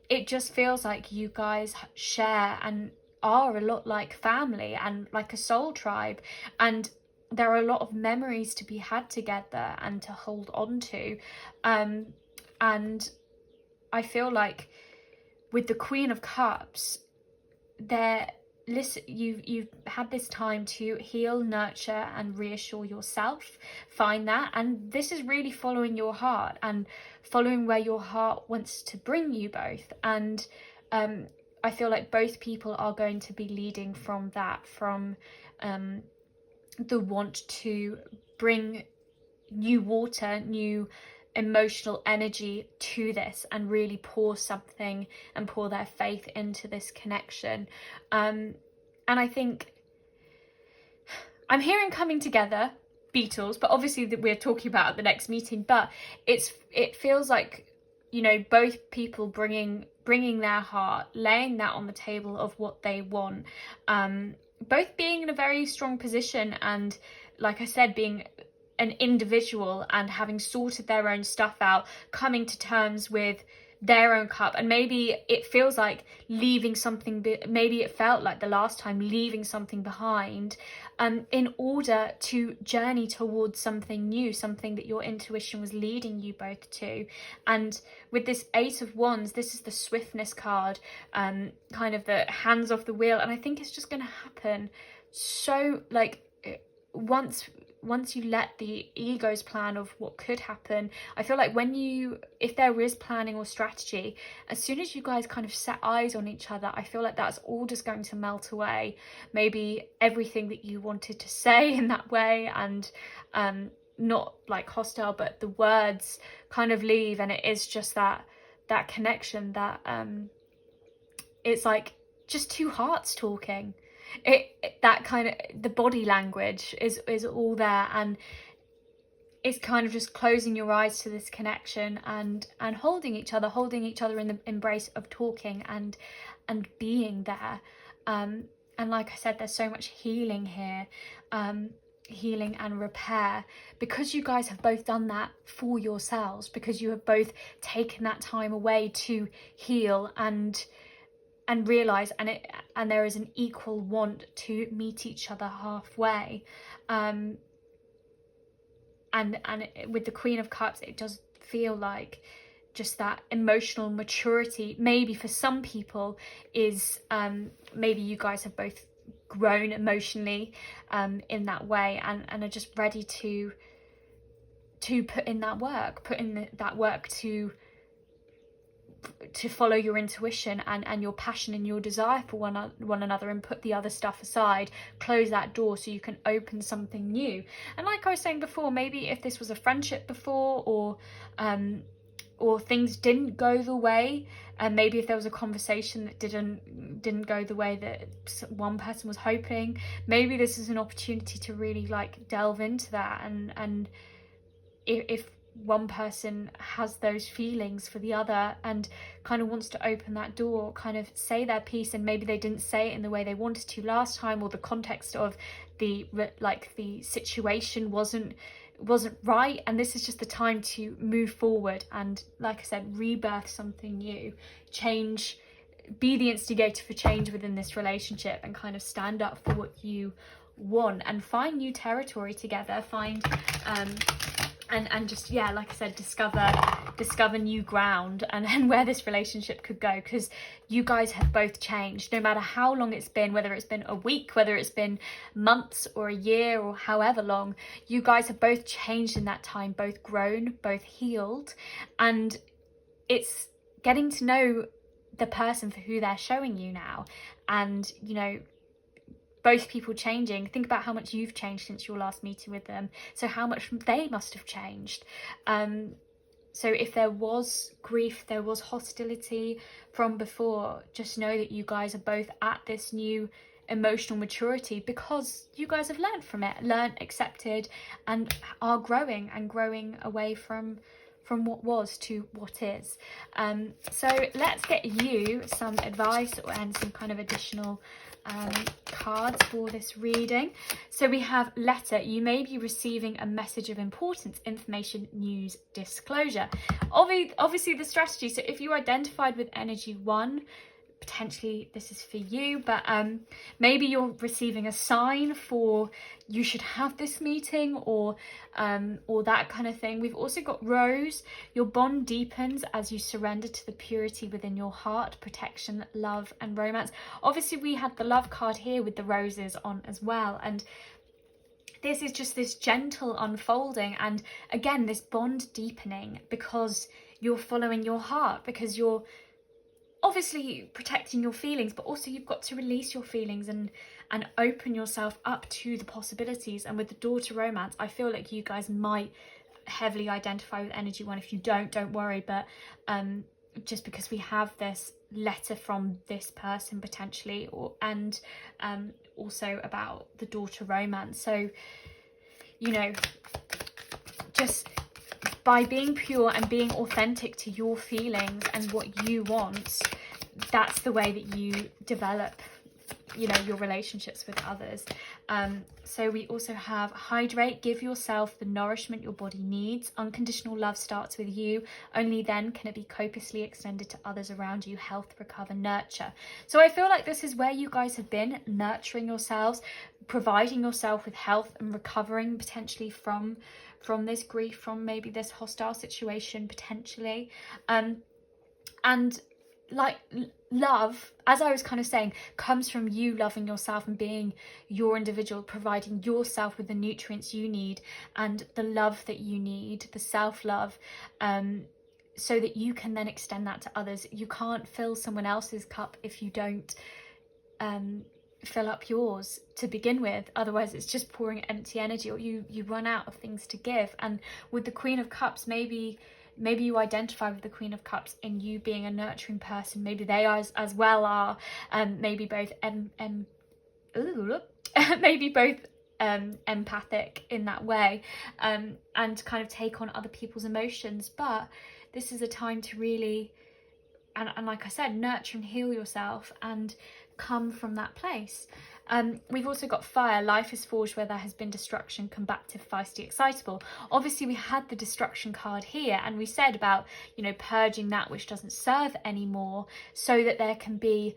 it just feels like you guys share and are a lot like family and like a soul tribe, and there are a lot of memories to be had together and to hold on to. And I feel like with the Queen of Cups, you've had this time to heal, nurture and reassure yourself, find that, and this is really following your heart and following where your heart wants to bring you both. And I feel like both people are going to be leading from that, from the want to bring new water, new emotional energy to this, and really pour something and pour their faith into this connection. And I think I'm hearing coming together, Beatles, but obviously that we're talking about at the next meeting. But it feels like, you know, both people bringing their heart, laying that on the table of what they want, both being in a very strong position, and like I said, being an individual and having sorted their own stuff out, coming to terms with their own cup. And maybe it feels like leaving something, maybe it felt like the last time leaving something behind, in order to journey towards something new, something that your intuition was leading you both to. And with this Eight of Wands, this is the swiftness card, kind of the hands off the wheel. And I think it's just going to happen. So like once you let the egos plan of what could happen, I feel like if there is planning or strategy, as soon as you guys kind of set eyes on each other, I feel like that's all just going to melt away. Maybe everything that you wanted to say in that way, and not like hostile, but the words kind of leave, and it is just that connection that it's like just two hearts talking. That kind of, the body language is all there, and it's kind of just closing your eyes to this connection and holding each other in the embrace of talking and being there. And like I said, there's so much healing here, healing and repair, because you guys have both done that for yourselves, because you have both taken that time away to heal and realize, and there is an equal want to meet each other halfway. And with the Queen of Cups, it does feel like just that emotional maturity, maybe for some people, is maybe you guys have both grown emotionally in that way, and are just ready to put in that work to follow your intuition and your passion and your desire for one another, and put the other stuff aside, close that door so you can open something new. And like I was saying before, maybe if this was a friendship before, or things didn't go the way, and maybe if there was a conversation that didn't go the way that one person was hoping, maybe this is an opportunity to really like delve into that, and if one person has those feelings for the other and kind of wants to open that door, kind of say their piece, and maybe they didn't say it in the way they wanted to last time, or the context of the situation wasn't right, and this is just the time to move forward and, like I said, rebirth something new, change, be the instigator for change within this relationship, and kind of stand up for what you want and find new territory together, find and just, yeah, like I said, discover new ground and where this relationship could go, because you guys have both changed, no matter how long it's been, whether it's been a week, whether it's been months or a year or however long. You guys have both changed in that time, both grown, both healed, and it's getting to know the person for who they're showing you now. And, you know, both people changing. Think about how much you've changed since your last meeting with them, so how much they must have changed. So if there was grief, there was hostility from before, just know that you guys are both at this new emotional maturity because you guys have learned from it, accepted, and are growing away from what was to what is. So let's get you some advice and some kind of additional cards for this reading. So we have letter. You may be receiving a message of importance, information, news, disclosure. Obviously the strategy. So if you identified with energy 1, potentially this is for you, but maybe you're receiving a sign for you should have this meeting, or that kind of thing. We've also got rose. Your bond deepens as you surrender to the purity within your heart, protection, love, and romance. Obviously we had the love card here with the roses on as well, and this is just this gentle unfolding, and again this bond deepening because you're following your heart, because you're obviously protecting your feelings, but also you've got to release your feelings and open yourself up to the possibilities. And with the daughter romance, I feel like you guys might heavily identify with energy 1. If you don't worry, but just because we have this letter from this person potentially, and also about the daughter romance. So, you know, just by being pure and being authentic to your feelings and what you want, that's the way that you develop, you know, your relationships with others. So we also have hydrate. Give yourself the nourishment your body needs. Unconditional love starts with you. Only then can it be copiously extended to others around you. Health, recover, nurture. So I feel like this is where you guys have been, nurturing yourselves, providing yourself with health and recovering potentially from this grief, from maybe this hostile situation potentially. And like love, as I was kind of saying, comes from you loving yourself and being your individual, providing yourself with the nutrients you need and the love that you need, the self-love, so that you can then extend that to others. You can't fill someone else's cup if you don't fill up yours to begin with. Otherwise it's just pouring empty energy, or you run out of things to give. And with the Queen of Cups, maybe you identify with the Queen of Cups in you being a nurturing person. Maybe they are as well are, maybe both maybe both empathic in that way, and kind of take on other people's emotions. But this is a time to really, and like I said, nurture and heal yourself and come from that place. We've also got fire. Life is forged where there has been destruction. Combative, feisty, excitable. Obviously we had the destruction card here, and we said about, you know, purging that which doesn't serve anymore so that there can be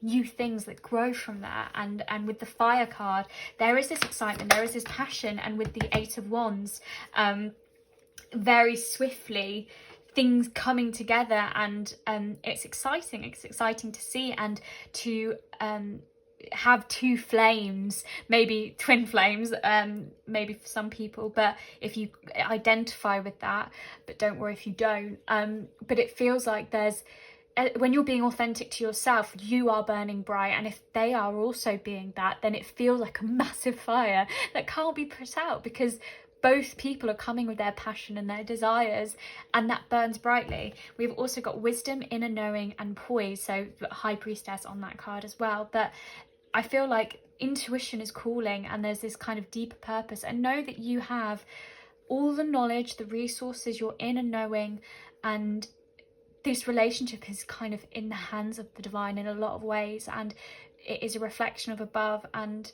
new things that grow from that. And with the fire card, there is this excitement, there is this passion, and with the 8 of Wands, very swiftly things coming together, and it's exciting to see, and to have 2 flames, maybe twin flames, maybe for some people, but if you identify with that, but don't worry if you don't, but it feels like there's, when you're being authentic to yourself, you are burning bright, and if they are also being that, then it feels like a massive fire that can't be put out, because both people are coming with their passion and their desires, and that burns brightly. We've also got wisdom, inner knowing, and poise, so High Priestess on that card as well. But I feel like intuition is calling, and there's this kind of deeper purpose, and know that you have all the knowledge, the resources, your inner knowing, and this relationship is kind of in the hands of the divine in a lot of ways, and it is a reflection of above. And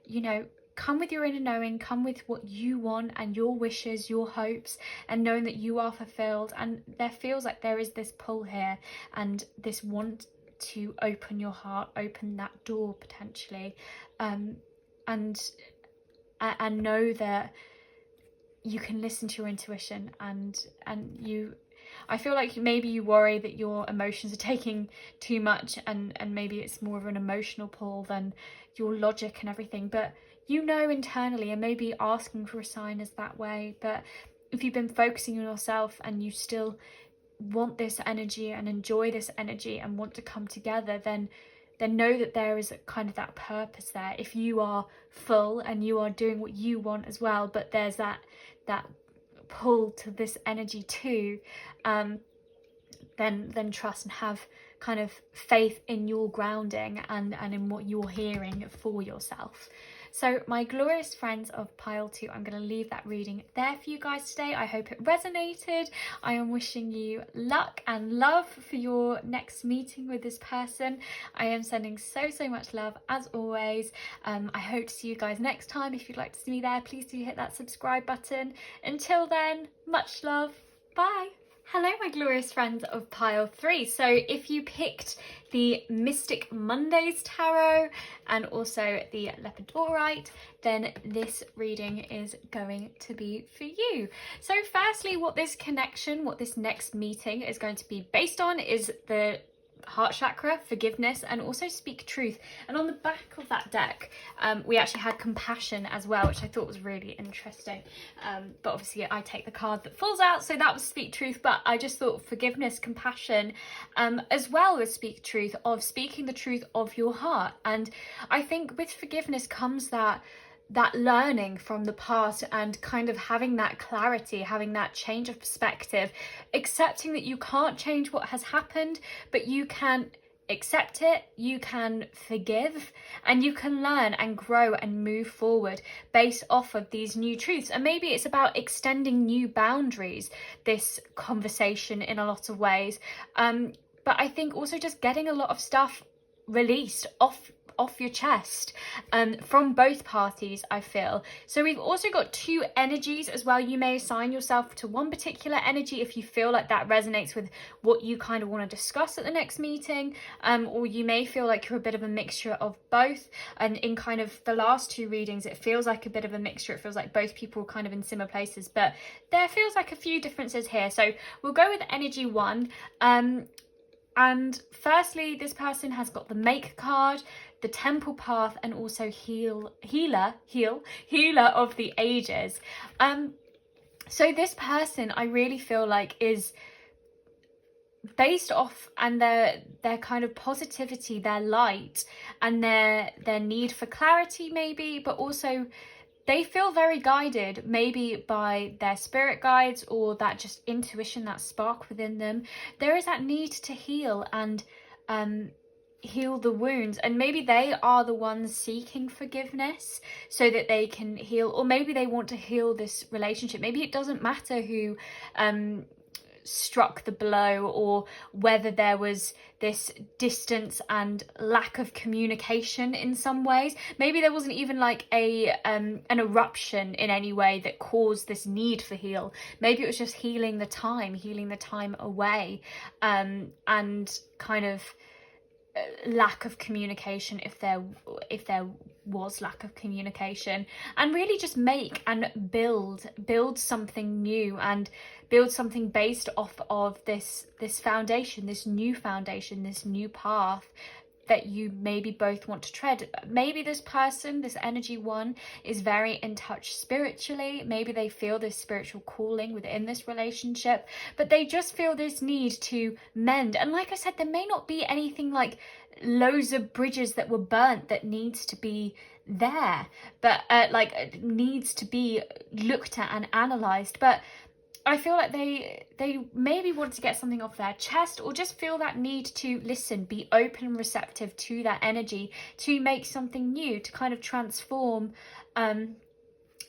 you know, come with your inner knowing, come with what you want and your wishes, your hopes, and knowing that you are fulfilled. And there feels like there is this pull here and this want to open your heart, open that door potentially, and know that you can listen to your intuition. And I feel like maybe you worry that your emotions are taking too much, and maybe it's more of an emotional pull than your logic and everything, but you know internally, and maybe asking for a sign is that way. But if you've been focusing on yourself and you still want this energy and enjoy this energy and want to come together, then know that there is kind of that purpose there. If you are full and you are doing what you want as well, but there's that pull to this energy too, then trust and have kind of faith in your grounding and in what you're hearing for yourself. So my glorious friends of pile 2, I'm going to leave that reading there for you guys today. I hope it resonated. I am wishing you luck and love for your next meeting with this person. I am sending so much love as always. I hope to see you guys next time. If you'd like to see me there, please do hit that subscribe button. Until then, much love. Bye. Hello my glorious friends of pile 3. So if you picked the Mystic Mondays Tarot and also the Lepidorite, then this reading is going to be for you. So firstly, what this connection, what this next meeting is going to be based on is the heart chakra, forgiveness, and also speak truth. And on the back of that deck, we actually had compassion as well, which I thought was really interesting. But obviously I take the card that falls out, so that was speak truth. But I just thought forgiveness, compassion, as well as speak truth, of speaking the truth of your heart. And I think with forgiveness comes that learning from the past and kind of having that clarity, having that change of perspective, accepting that you can't change what has happened, but you can accept it, you can forgive, and you can learn and grow and move forward based off of these new truths. And maybe it's about extending new boundaries, this conversation, in a lot of ways. But I think also just getting a lot of stuff released off your chest, from both parties, I feel. So we've also got 2 energies as well. You may assign yourself to one particular energy if you feel like that resonates with what you kind of want to discuss at the next meeting, or you may feel like you're a bit of a mixture of both. And in kind of the last 2 readings, it feels like a bit of a mixture. It feels like both people are kind of in similar places, but there feels like a few differences here. So we'll go with energy 1. And firstly, this person has got the Make card, the Temple Path, and also Healer of the Ages. So this person, I really feel like, is based off and their kind of positivity, their light, and their need for clarity maybe, but also they feel very guided, maybe by their spirit guides or that just intuition, that spark within them. There is that need to heal and heal the wounds, and maybe they are the ones seeking forgiveness so that they can heal, or maybe they want to heal this relationship. Maybe it doesn't matter who struck the blow, or whether there was this distance and lack of communication in some ways. Maybe there wasn't even like an eruption in any way that caused this need for heal. Maybe it was just healing the time away, and kind of lack of communication, if there was lack of communication, and really just make and build something new, and build something based off of this foundation, this new path that you maybe both want to tread. Maybe this person, this energy 1, is very in touch spiritually. Maybe they feel this spiritual calling within this relationship, but they just feel this need to mend. And like I said, there may not be anything like loads of bridges that were burnt that needs to be there, but needs to be looked at and analysed. But I feel like they maybe want to get something off their chest, or just feel that need to listen, be open and receptive to that energy, to make something new, to kind of transform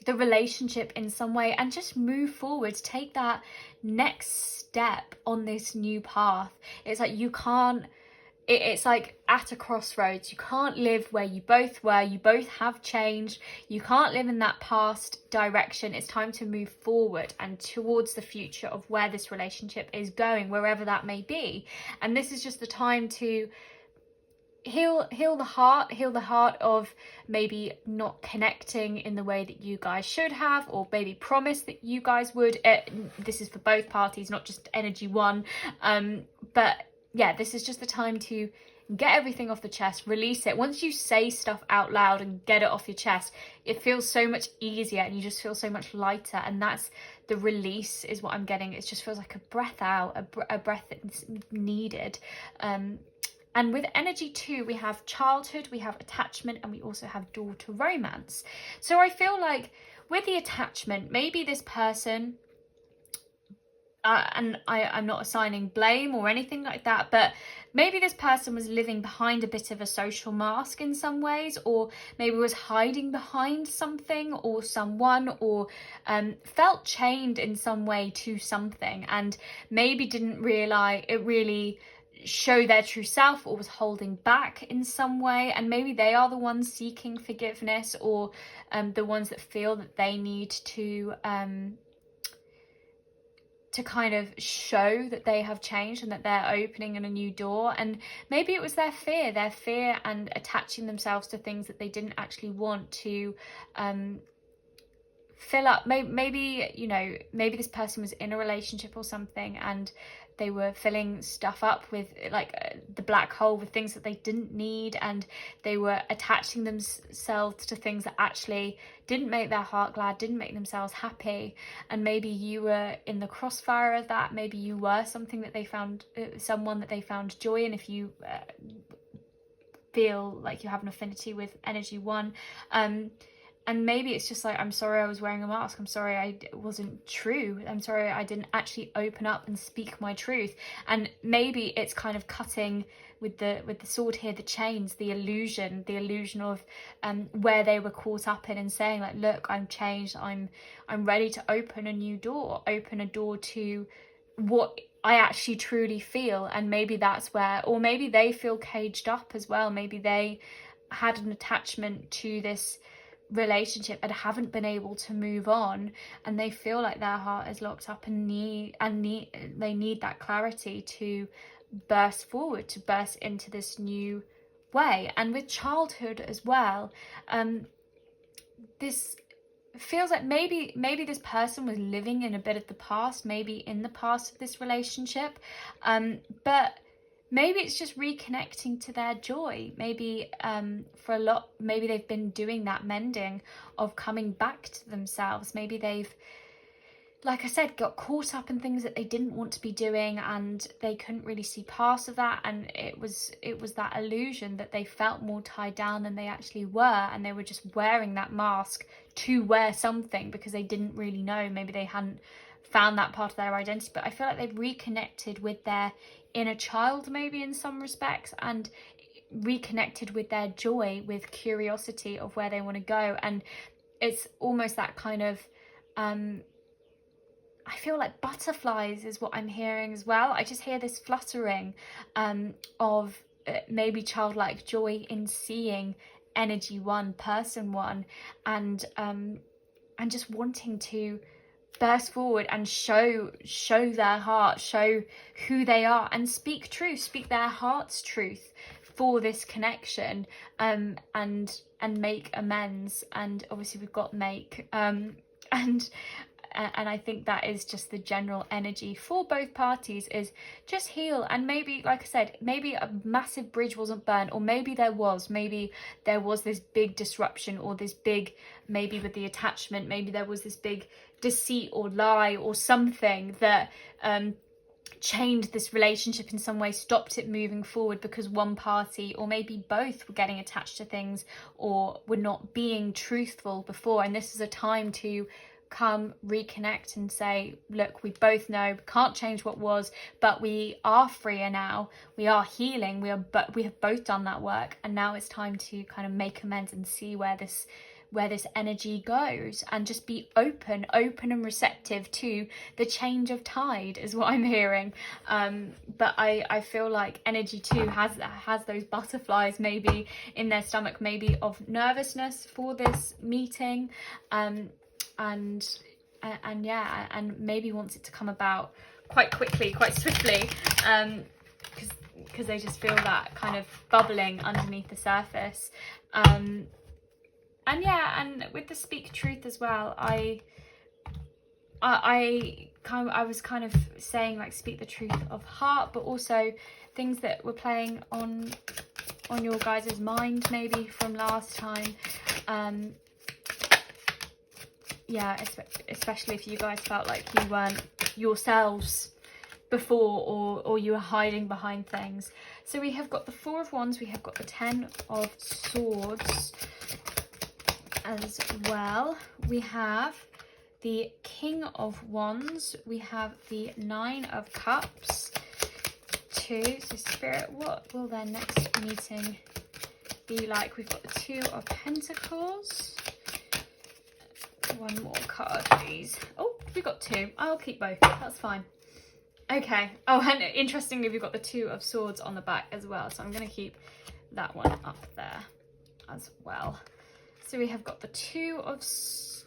the relationship in some way and just move forward, take that next step on this new path. It's like you can't, it's like at a crossroads. You can't live where you both were. You both have changed. You can't live in that past direction. It's time to move forward and towards the future of where this relationship is going, wherever that may be. And this is just the time to heal the heart of maybe not connecting in the way that you guys should have, or maybe promise that you guys would. This is for both parties, not just energy one. But yeah, this is just the time to get everything off the chest, release it. Once you say stuff out loud and get it off your chest, it feels so much easier and you just feel so much lighter. And that's the release is what I'm getting. It just feels like a breath out, a breath that's needed. And with energy 2, we have childhood, we have attachment, and we also have door to romance. So I feel like with the attachment, maybe this person, and I'm not assigning blame or anything like that, but maybe this person was living behind a bit of a social mask in some ways, or maybe was hiding behind something or someone, or felt chained in some way to something, and maybe didn't realize it really show their true self, or was holding back in some way. And maybe they are the ones seeking forgiveness, or the ones that feel that they need to kind of show that they have changed and that they're opening in a new door. And maybe it was their fear and attaching themselves to things that they didn't actually want to fill up. Maybe, you know, maybe this person was in a relationship or something, and they were filling stuff up with like the black hole with things that they didn't need, and they were attaching themselves to things that actually didn't make their heart glad, didn't make themselves happy. And maybe you were in the crossfire of that. Maybe you were something that they found, someone that they found joy in. If you feel like you have an affinity with energy 1, and maybe it's just like, I'm sorry I was wearing a mask. I'm sorry I wasn't true. I'm sorry I didn't actually open up and speak my truth. And maybe it's kind of cutting with the sword here, the chains, the illusion of where they were caught up in, and saying like, look, I'm changed. I'm ready to open a new door, open a door to what I actually truly feel. And maybe that's where, or maybe they feel caged up as well. Maybe they had an attachment to this relationship and haven't been able to move on, and they feel like their heart is locked up and they need that clarity to burst forward, to burst into this new way. And with childhood as well, this feels like maybe this person was living in a bit of the past, maybe in the past of this relationship, but maybe it's just reconnecting to their joy. Maybe for a lot, maybe they've been doing that mending of coming back to themselves. Maybe they've, like I said, got caught up in things that they didn't want to be doing, and they couldn't really see past of that. And it was that illusion that they felt more tied down than they actually were, and they were just wearing that mask to wear something because they didn't really know. Maybe they hadn't found that part of their identity. But I feel like they've reconnected with their inner child, maybe in some respects, and reconnected with their joy, with curiosity of where they want to go. And it's almost that kind of I feel like butterflies is what I'm hearing as well. I just hear this fluttering of maybe childlike joy in seeing energy 1, person 1, and just wanting to burst forward and show their heart, show who they are, and speak truth, speak their heart's truth for this connection, and make amends. And obviously we've got make, and I think that is just the general energy for both parties, is just heal. And maybe, like I said, maybe a massive bridge wasn't burnt, or maybe there was this big disruption, or this big, maybe with the attachment, maybe there was this big deceit or lie or something that chained this relationship in some way, stopped it moving forward because one party, or maybe both, were getting attached to things or were not being truthful before. And this is a time to come reconnect and say, look, we both know we can't change what was, but we are freer now, we are healing, we have both done that work, and now it's time to kind of make amends and see where this where this energy goes, and just be open and receptive to the change of tide is what I'm hearing. But I feel like energy too has those butterflies maybe in their stomach, maybe of nervousness for this meeting, and yeah, and maybe wants it to come about quite quickly, quite swiftly, because they just feel that kind of bubbling underneath the surface. And yeah, and with the speak truth as well, I was kind of saying, like, speak the truth of heart, but also things that were playing on your guys' mind maybe from last time. Yeah, especially if you guys felt like you weren't yourselves before, or you were hiding behind things. So we have got the Four of Wands, we have got the Ten of Swords as well. We have the King of Wands, we have the Nine of Cups, two. So Spirit, what will their next meeting be like? We've got the Two of Pentacles. One more card, please. Oh, we've got two. I'll keep both. That's fine. Okay. Oh, and interestingly, we've got the Two of Swords on the back as well. So I'm going to keep that one up there as well. So we have got the Two of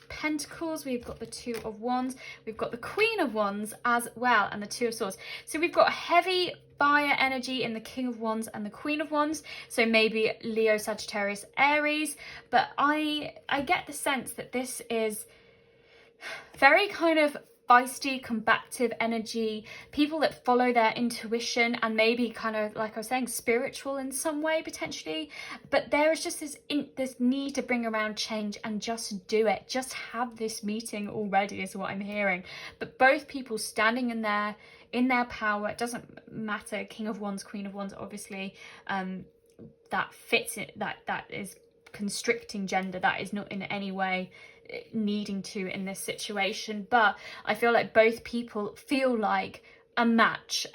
Pentacles. We've got the Two of Wands. We've got the Queen of Wands as well, and the Two of Swords. So we've got heavy fire energy in the King of Wands and the Queen of Wands, so maybe Leo, Sagittarius, Aries. But I get the sense that this is very kind of feisty, combative energy, people that follow their intuition, and maybe kind of, like I was saying, spiritual in some way potentially. But there is just this need to bring around change and just do it, just have this meeting already is what I'm hearing. But both people standing in their power. It doesn't matter, King of Wands, Queen of Wands, obviously, that fits it, that is constricting gender, that is not in any way needing to in this situation. But I feel like both people feel like a match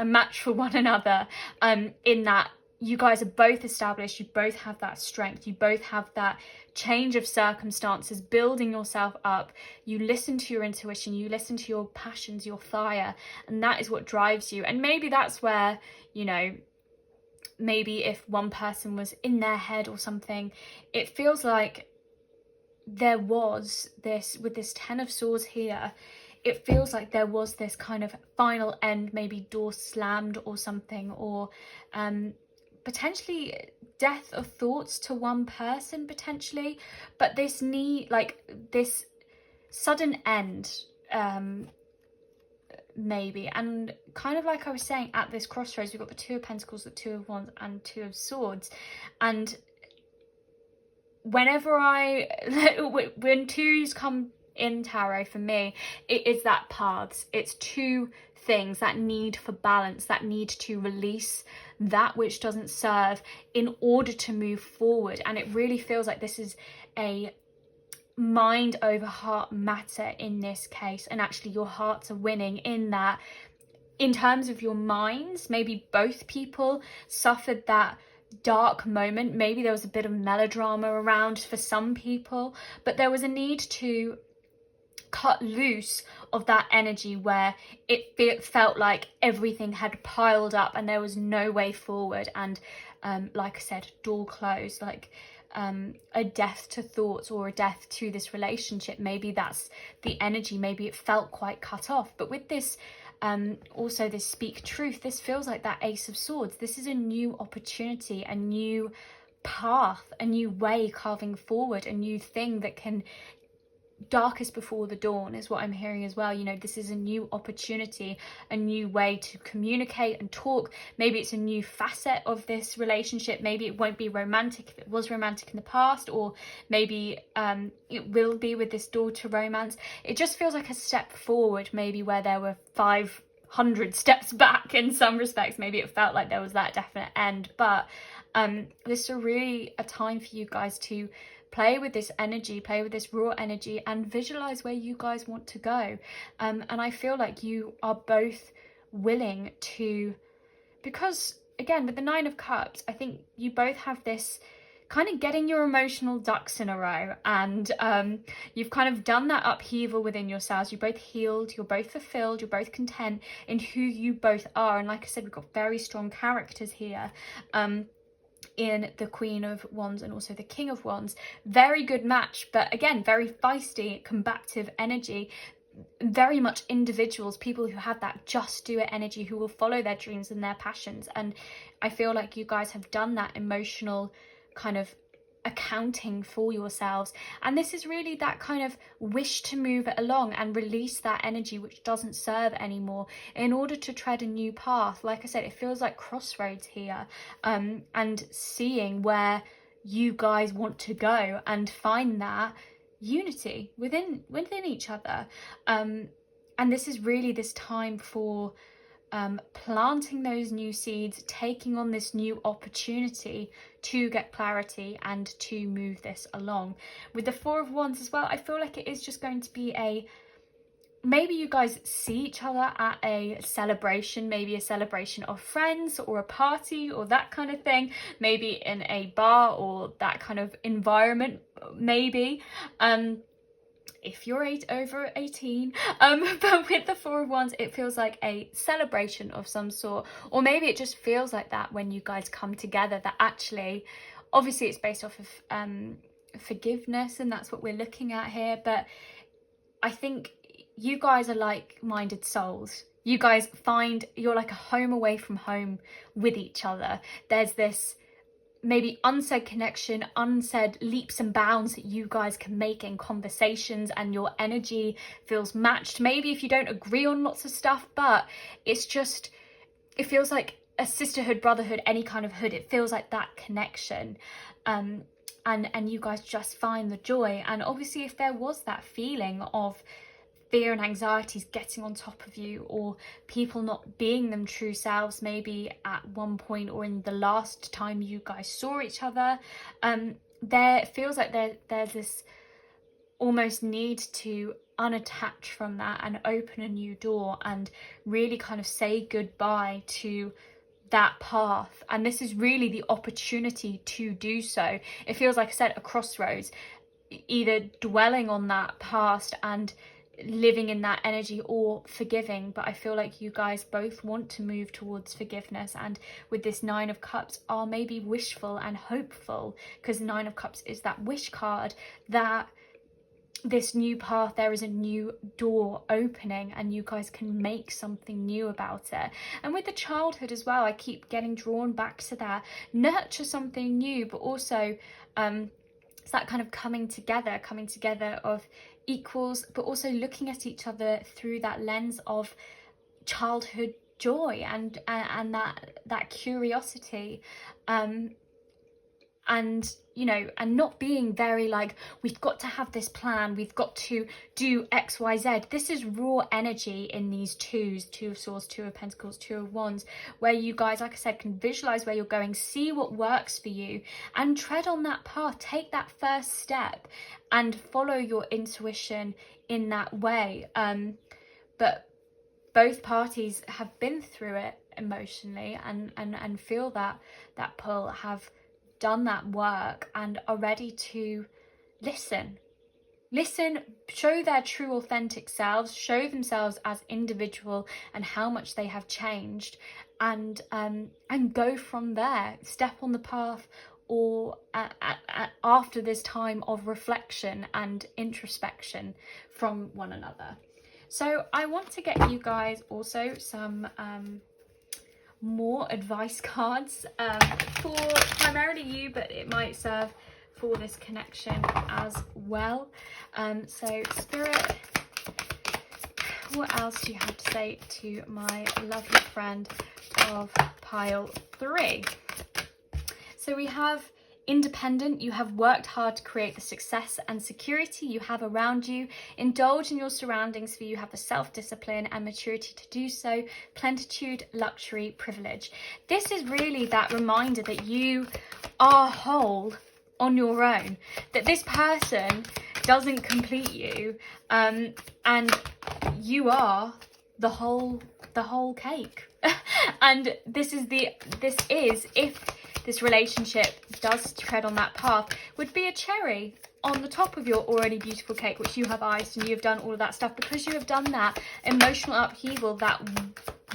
for one another, in that you guys are both established, you both have that strength, you both have that change of circumstances, building yourself up. You listen to your intuition, you listen to your passions, your fire, and that is what drives you. And maybe that's where, you know, maybe if one person was in their head or something, it feels like there was this, with this Ten of Swords here, it feels like there was this kind of final end, maybe door slammed or something, or potentially death of thoughts to one person potentially. But this need, like this sudden end, maybe. And kind of like I was saying, at this crossroads, we've got the Two of Pentacles, the Two of Wands, and Two of Swords. And whenever when twos come in tarot, for me, it is that paths. It's two things, that need for balance, that need to release that which doesn't serve in order to move forward. And it really feels like this is a mind over heart matter in this case. And actually your hearts are winning in that. In terms of your minds, maybe both people suffered that dark moment. Maybe there was a bit of melodrama around for some people, but there was a need to cut loose of that energy where it felt like everything had piled up and there was no way forward. And like I said, door closed, like a death to thoughts or a death to this relationship. Maybe that's the energy. Maybe it felt quite cut off. But with this also this speak truth, this feels like that Ace of Swords. This is a new opportunity, a new path, a new way carving forward, a new thing that can, darkest before the dawn is what I'm hearing as well. You know, this is a new opportunity, a new way to communicate and talk. Maybe it's a new facet of this relationship. Maybe it won't be romantic if it was romantic in the past, or maybe it will be with this door to romance. It just feels like a step forward, maybe where there were 500 steps back in some respects. Maybe it felt like there was that definite end. But this is really a time for you guys to play with this energy, play with this raw energy, and visualize where you guys want to go. And I feel like you are both willing to, because again, with the Nine of Cups, I think you both have this kind of getting your emotional ducks in a row, and you've kind of done that upheaval within yourselves. You're both healed, you're both fulfilled, you're both content in who you both are. And like I said, we've got very strong characters here in the Queen of Wands and also the King of Wands. Very good match, but again, very feisty, combative energy. Very much individuals, people who have that just do it energy, who will follow their dreams and their passions. And I feel like you guys have done that emotional kind of accounting for yourselves, and this is really that kind of wish to move it along and release that energy which doesn't serve anymore in order to tread a new path. Like I said, it feels like crossroads here, and seeing where you guys want to go and find that unity within each other. And this is really this time for planting those new seeds, taking on this new opportunity to get clarity and to move this along. With the Four of Wands as well, I feel like it is just going to be maybe you guys see each other at a celebration, maybe a celebration of friends or a party or that kind of thing, maybe in a bar or that kind of environment, maybe. If you're over 18, but with the Four of Wands, it feels like a celebration of some sort, or maybe it just feels like that when you guys come together, that actually, obviously it's based off of forgiveness, and that's what we're looking at here, but I think you guys are like-minded souls. You guys you're like a home away from home with each other. There's this maybe unsaid connection, unsaid leaps and bounds that you guys can make in conversations, and your energy feels matched. Maybe if you don't agree on lots of stuff, but it's just, it feels like a sisterhood, brotherhood, any kind of hood. It feels like that connection. And you guys just find the joy. And obviously if there was that feeling of fear and anxieties getting on top of you, or people not being them true selves, maybe at one point or in the last time you guys saw each other, there feels like there's this almost need to unattach from that and open a new door and really kind of say goodbye to that path. And this is really the opportunity to do so. It feels like I said, a crossroads, either dwelling on that past and living in that energy, or forgiving. But I feel like you guys both want to move towards forgiveness, and with this Nine of Cups are maybe wishful and hopeful, because Nine of Cups is that wish card, that this new path, there is a new door opening and you guys can make something new about it. And with the childhood as well, I keep getting drawn back to that, nurture something new, but also it's that kind of coming together of equals, but also looking at each other through that lens of childhood joy and that curiosity, and you know, and not being very like, we've got to have this plan, we've got to do XYZ. This is raw energy in these twos, Two of Swords, Two of Pentacles, Two of Wands, where you guys, like I said, can visualize where you're going, see what works for you, and tread on that path. Take that first step and follow your intuition in that way. But both parties have been through it emotionally and feel that pull, have done that work and are ready to listen, show their true authentic selves, show themselves as individual and how much they have changed, and go from there, step on the path, or after this time of reflection and introspection from one another. So I want to get you guys also some more advice cards for primarily you, but it might serve for this connection as well. So Spirit, what else do you have to say to my lovely friend of pile 3? So we have independent. You have worked hard to create the success and security you have around you. Indulge in your surroundings, for you have the self-discipline and maturity to do so. Plenitude, luxury, privilege. This is really that reminder that you are whole on your own, that this person doesn't complete you, and you are the whole cake. And this is if this relationship does tread on that path, would be a cherry on the top of your already beautiful cake, which you have iced and you have done all of that stuff, because you have done that emotional upheaval, that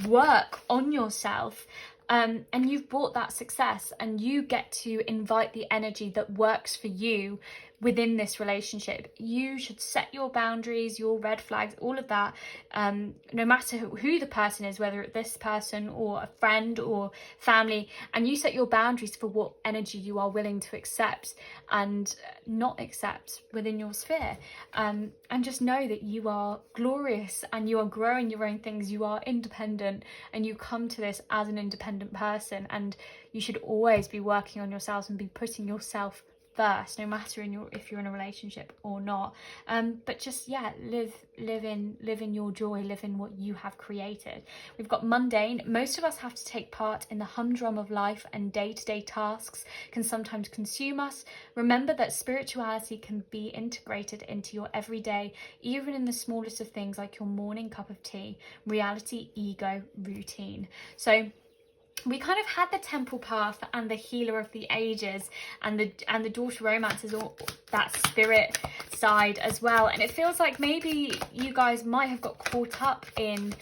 work on yourself. And you've brought that success, and you get to invite the energy that works for you within this relationship. You should set your boundaries, your red flags, all of that, no matter who the person is, whether it's this person or a friend or family, and you set your boundaries for what energy you are willing to accept and not accept within your sphere. And just know that you are glorious and you are growing your own things. You are independent, and you come to this as an independent person, and you should always be working on yourselves and be putting yourself first, no matter if you're in a relationship or not. But just live in your joy, live in what you have created. We've got mundane. Most of us have to take part in the humdrum of life, and day-to-day tasks can sometimes consume us. Remember that spirituality can be integrated into your everyday, even in the smallest of things, like your morning cup of tea. Reality, ego, routine. So we kind of had the temple path and the healer of the ages and the daughter romance is all that spirit side as well, and it feels like maybe you guys might have got caught up in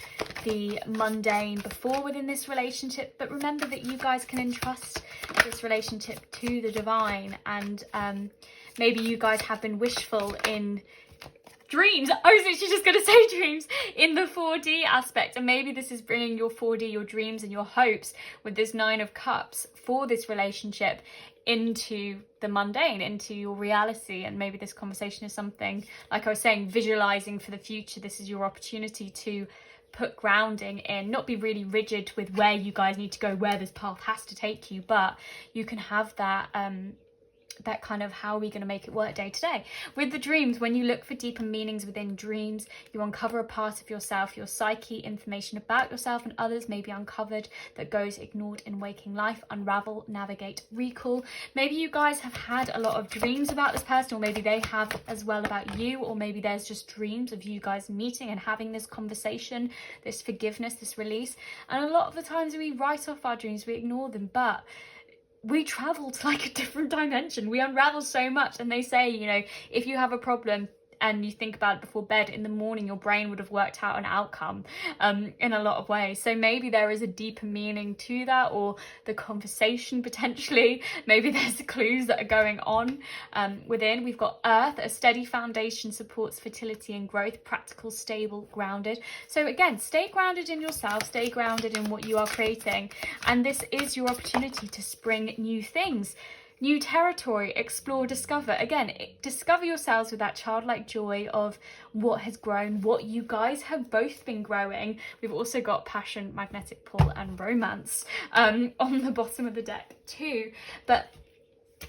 the mundane before within this relationship, but remember that you guys can entrust this relationship to the divine, and maybe you guys have been wishful in dreams. I was literally just going to say dreams in the 4D aspect, and maybe this is bringing your 4D, your dreams and your hopes with this 9 of Cups for this relationship into the mundane, into your reality. And maybe this conversation is something, like I was saying, visualizing for the future. This is your opportunity to put grounding in, not be really rigid with where you guys need to go, where this path has to take you, but you can have that that kind of, how are we going to make it work day to day. With the dreams, when you look for deeper meanings within dreams, you uncover a part of yourself, your psyche, information about yourself and others may be uncovered that goes ignored in waking life. Unravel, navigate, recall. Maybe you guys have had a lot of dreams about this person, or maybe they have as well about you, or maybe there's just dreams of you guys meeting and having this conversation, this forgiveness, this release. And a lot of the times we write off our dreams, we ignore them, but we travel to like a different dimension. We unravel so much. And they say, you know, if you have a problem and you think about it before bed, in the morning your brain would have worked out an outcome in a lot of ways. So maybe there is a deeper meaning to that, or the conversation potentially. Maybe there's clues that are going on within. We've got Earth. A steady foundation supports fertility and growth. Practical, stable, grounded. So again, stay grounded in yourself, stay grounded in what you are creating, and this is your opportunity to spring new things. New territory, explore, discover. Again, discover yourselves with that childlike joy of what has grown, what you guys have both been growing. We've also got passion, magnetic pull and romance on the bottom of the deck too. But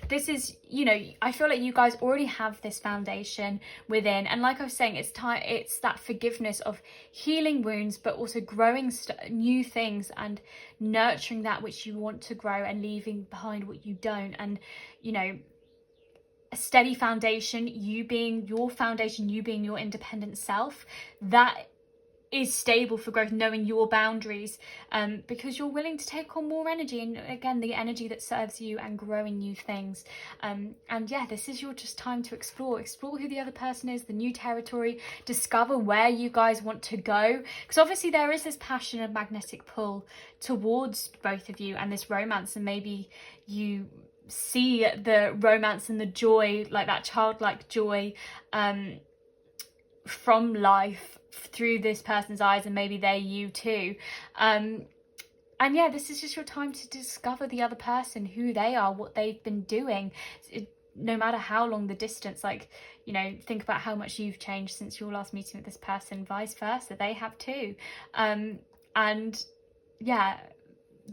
this is, you know, I feel like you guys already have this foundation within, and like I was saying, it's that forgiveness of healing wounds, but also growing new things and nurturing that which you want to grow and leaving behind what you don't. And you know, a steady foundation, you being your foundation, you being your independent self, that is stable for growth, knowing your boundaries, because you're willing to take on more energy, and again, the energy that serves you, and growing new things. And yeah, this is your just time to explore who the other person is, the new territory, discover where you guys want to go, because obviously there is this passion and magnetic pull towards both of you and this romance, and maybe you see the romance and the joy, like that childlike joy from life through this person's eyes, and maybe they're you too. And yeah, this is just your time to discover the other person, who they are, what they've been doing, no matter how long the distance. Like, you know, think about how much you've changed since your last meeting with this person, vice versa, they have too. And yeah,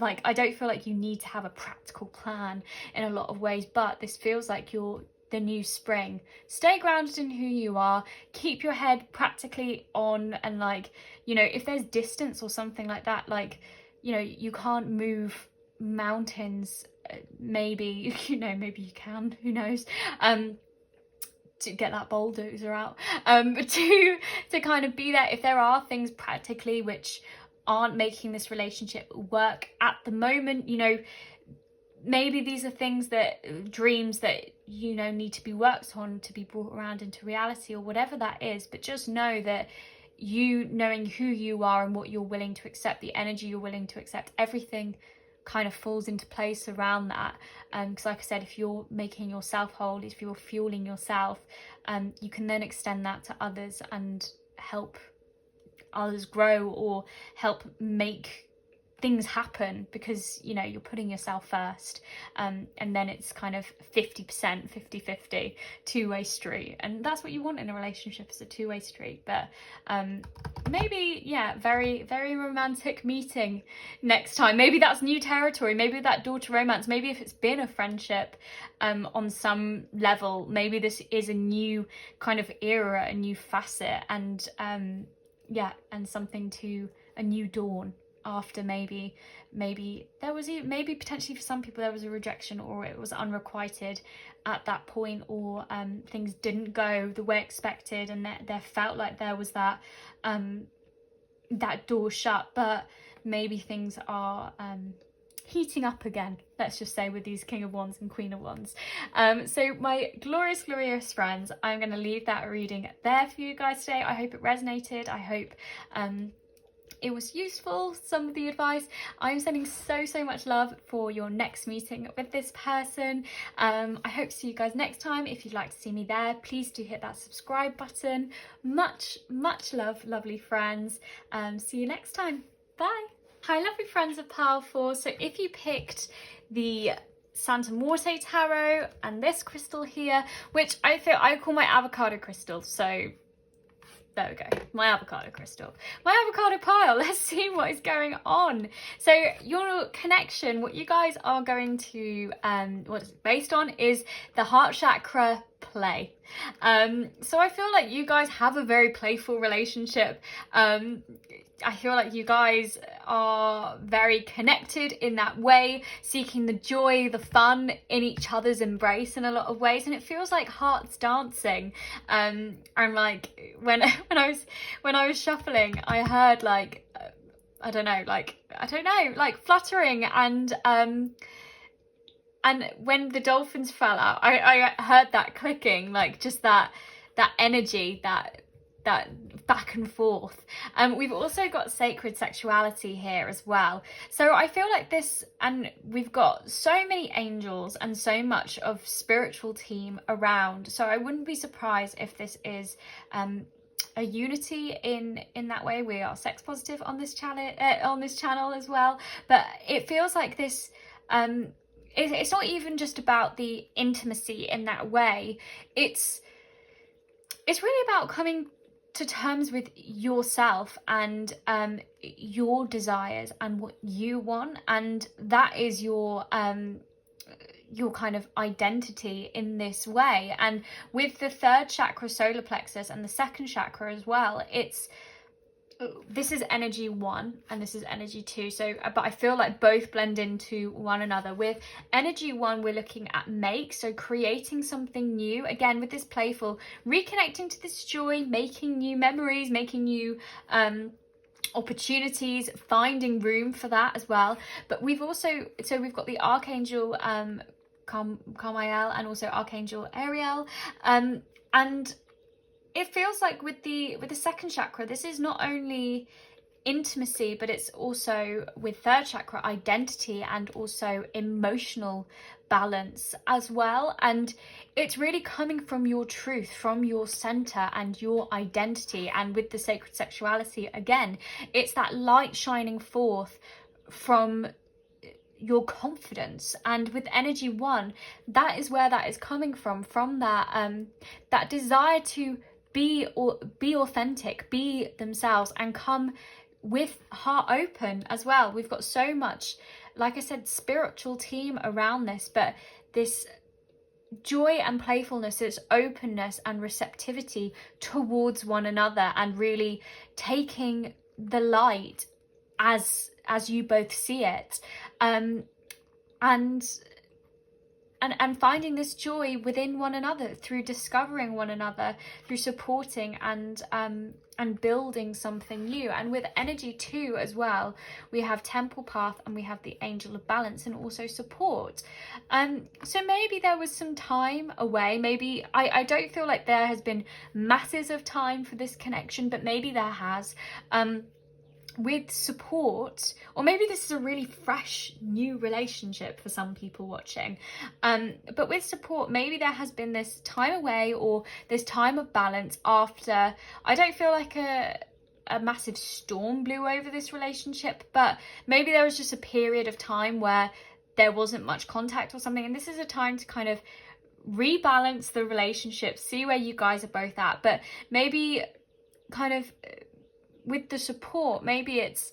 like, I don't feel like you need to have a practical plan in a lot of ways, but this feels like you're the new spring. Stay grounded in who you are, keep your head practically on, and like, you know, if there's distance or something like that, like, you know, you can't move mountains, maybe, you know, maybe you can, who knows, to get that bulldozer out, to kind of be there. If there are things practically which aren't making this relationship work at the moment, you know, maybe these are things that, dreams that, you know, need to be worked on to be brought around into reality, or whatever that is. But just know that you knowing who you are and what you're willing to accept, the energy you're willing to accept, everything kind of falls into place around that. Because like I said, if you're making yourself whole, if you're fueling yourself, you can then extend that to others and help others grow, or help make things happen, because, you know, you're putting yourself first. And then it's kind of 50%, 50-50, two-way street. And that's what you want in a relationship, is a two-way street. But maybe, yeah, very, very romantic meeting next time. Maybe that's new territory. Maybe that door to romance. Maybe if it's been a friendship on some level, maybe this is a new kind of era, a new facet, and yeah, and something to a new dawn. After maybe there was, maybe potentially for some people there was a rejection, or it was unrequited at that point, or things didn't go the way expected, and there felt like there was that that door shut. But maybe things are heating up again, let's just say, with these King of Wands and Queen of Wands. So my glorious friends, I'm going to leave that reading there for you guys today. I hope it resonated. I hope it was useful, some of the advice. I'm sending so much love for your next meeting with this person. I hope to see you guys next time. If you'd like to see me there, please do hit that subscribe button. Much love, lovely friends. See you next time. Bye. Hi, lovely friends of Powerful. So if you picked the Santa Muerte tarot and this crystal here, which I call my avocado crystal, so there we go, my avocado crystal, my avocado pile. Let's see what is going on. So your connection, what you guys are going to, what it's based on, is the heart chakra play. So I feel like you guys have a very playful relationship. I feel like you guys are very connected in that way, seeking the joy, the fun in each other's embrace in a lot of ways, and it feels like hearts dancing. And like when I was shuffling, I heard like I don't know, like fluttering, and when the dolphins fell out, I heard that clicking, like just that energy, that back and forth. We've also got sacred sexuality here as well. So I feel like this, and we've got so many angels and so much of spiritual team around. So I wouldn't be surprised if this is a unity in that way. We are sex positive on this channel as well. But it feels like this. It's not even just about the intimacy in that way. It's really about coming to terms with yourself and your desires and what you want, and that is your kind of identity in this way. And with the third chakra, solar plexus, and the second chakra as well, this is energy 1 and this is energy 2. So but I feel like both blend into one another. With energy 1, we're looking at make, so creating something new, again with this playful, reconnecting to this joy, making new memories, making new opportunities, finding room for that as well. But we've got the archangel Carmiel and also archangel Ariel, and it feels like with the second chakra, this is not only intimacy, but it's also with third chakra, identity and also emotional balance as well. And it's really coming from your truth, from your center and your identity. And with the sacred sexuality, again, it's that light shining forth from your confidence. And with energy 1, that is where that is coming from that desire to be authentic, be themselves, and come with heart open as well. We've got so much, like I said, spiritual team around this, but this joy and playfulness, this openness and receptivity towards one another, and really taking the light as you both see it, and and finding this joy within one another through discovering one another, through supporting and building something new. And with energy 2 as well, we have Temple Path and we have the Angel of Balance, and also support. So maybe there was some time away. Maybe I don't feel like there has been masses of time for this connection, but maybe there has. With support, or maybe this is a really fresh new relationship for some people watching, but with support, maybe there has been this time away or this time of balance after. I don't feel like a massive storm blew over this relationship, but maybe there was just a period of time where there wasn't much contact or something, and this is a time to kind of rebalance the relationship, see where you guys are both at. But maybe kind of with the support, maybe it's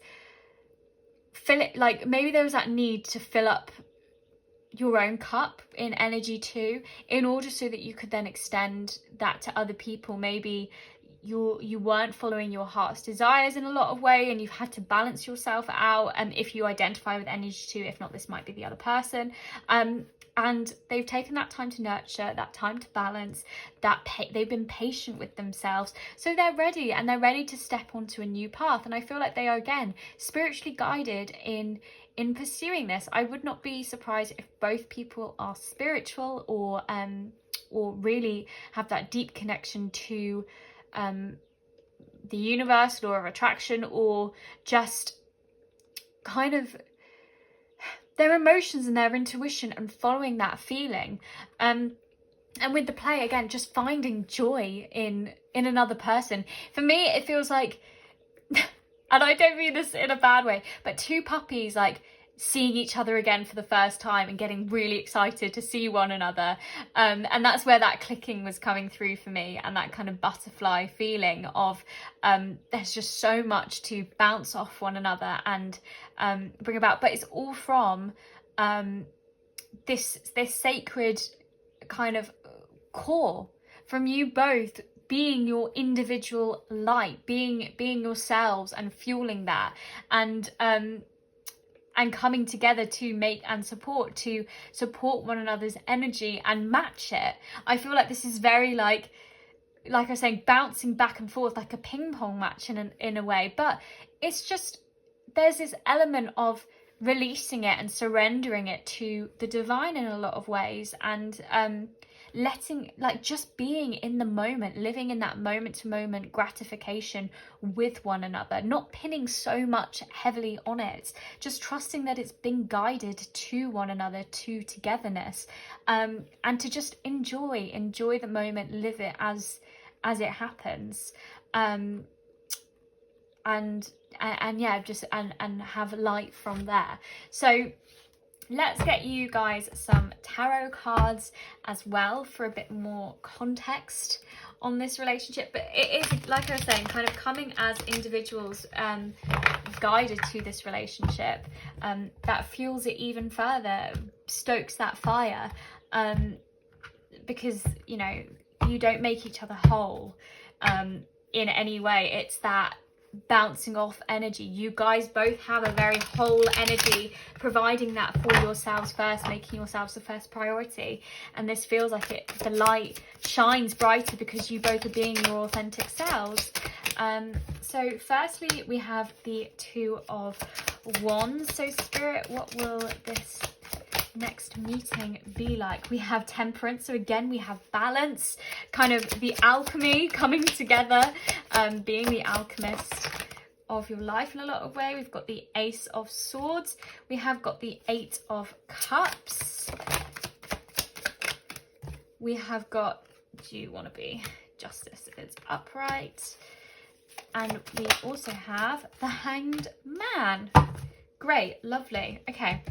maybe there was that need to fill up your own cup in energy 2 in order so that you could then extend that to other people. Maybe you weren't following your heart's desires in a lot of way, and you've had to balance yourself out. And if you identify with energy 2, if not, this might be the other person. And they've taken that time to nurture, that time to balance, they've been patient with themselves. So they're ready, and they're ready to step onto a new path. And I feel like they are, again, spiritually guided in pursuing this. I would not be surprised if both people are spiritual or really have that deep connection to the universe, law of attraction, or just kind of their emotions and their intuition and following that feeling. And with the play, again, just finding joy in another person. For me, it feels like, and I don't mean this in a bad way, but two puppies like seeing each other again for the first time and getting really excited to see one another. And that's where that clicking was coming through for me, and that kind of butterfly feeling of there's just so much to bounce off one another and bring about. But it's all from this sacred kind of core from you both being your individual light, being yourselves and fueling that, and coming together to make and support one another's energy and match it. I feel like this is very like I was saying, bouncing back and forth like a ping pong match in a way. But it's just, there's this element of releasing it and surrendering it to the divine in a lot of ways, and letting, like, just being in the moment, living in that moment to moment gratification with one another, not pinning so much heavily on it, just trusting that it's been guided to one another, to togetherness, and to just enjoy the moment, live it as it happens, and yeah, just and have light from there. So let's get you guys some tarot cards as well for a bit more context on this relationship. But it is, like I was saying, kind of coming as individuals guided to this relationship, that fuels it even further, stokes that fire, because, you know, you don't make each other whole in any way. It's that bouncing off energy. You guys both have a very whole energy, providing that for yourselves first, making yourselves the first priority. And this feels like the light shines brighter because you both are being your authentic selves. So firstly, we have the Two of Wands. So Spirit, what will this next meeting be like? We have Temperance, so again we have balance, kind of the alchemy coming together, being the alchemist of your life in a lot of way. We've got the Ace of Swords, we have got the Eight of Cups, we have got, do you want to be Justice is upright, and we also have the Hanged Man. Great, lovely. Okay,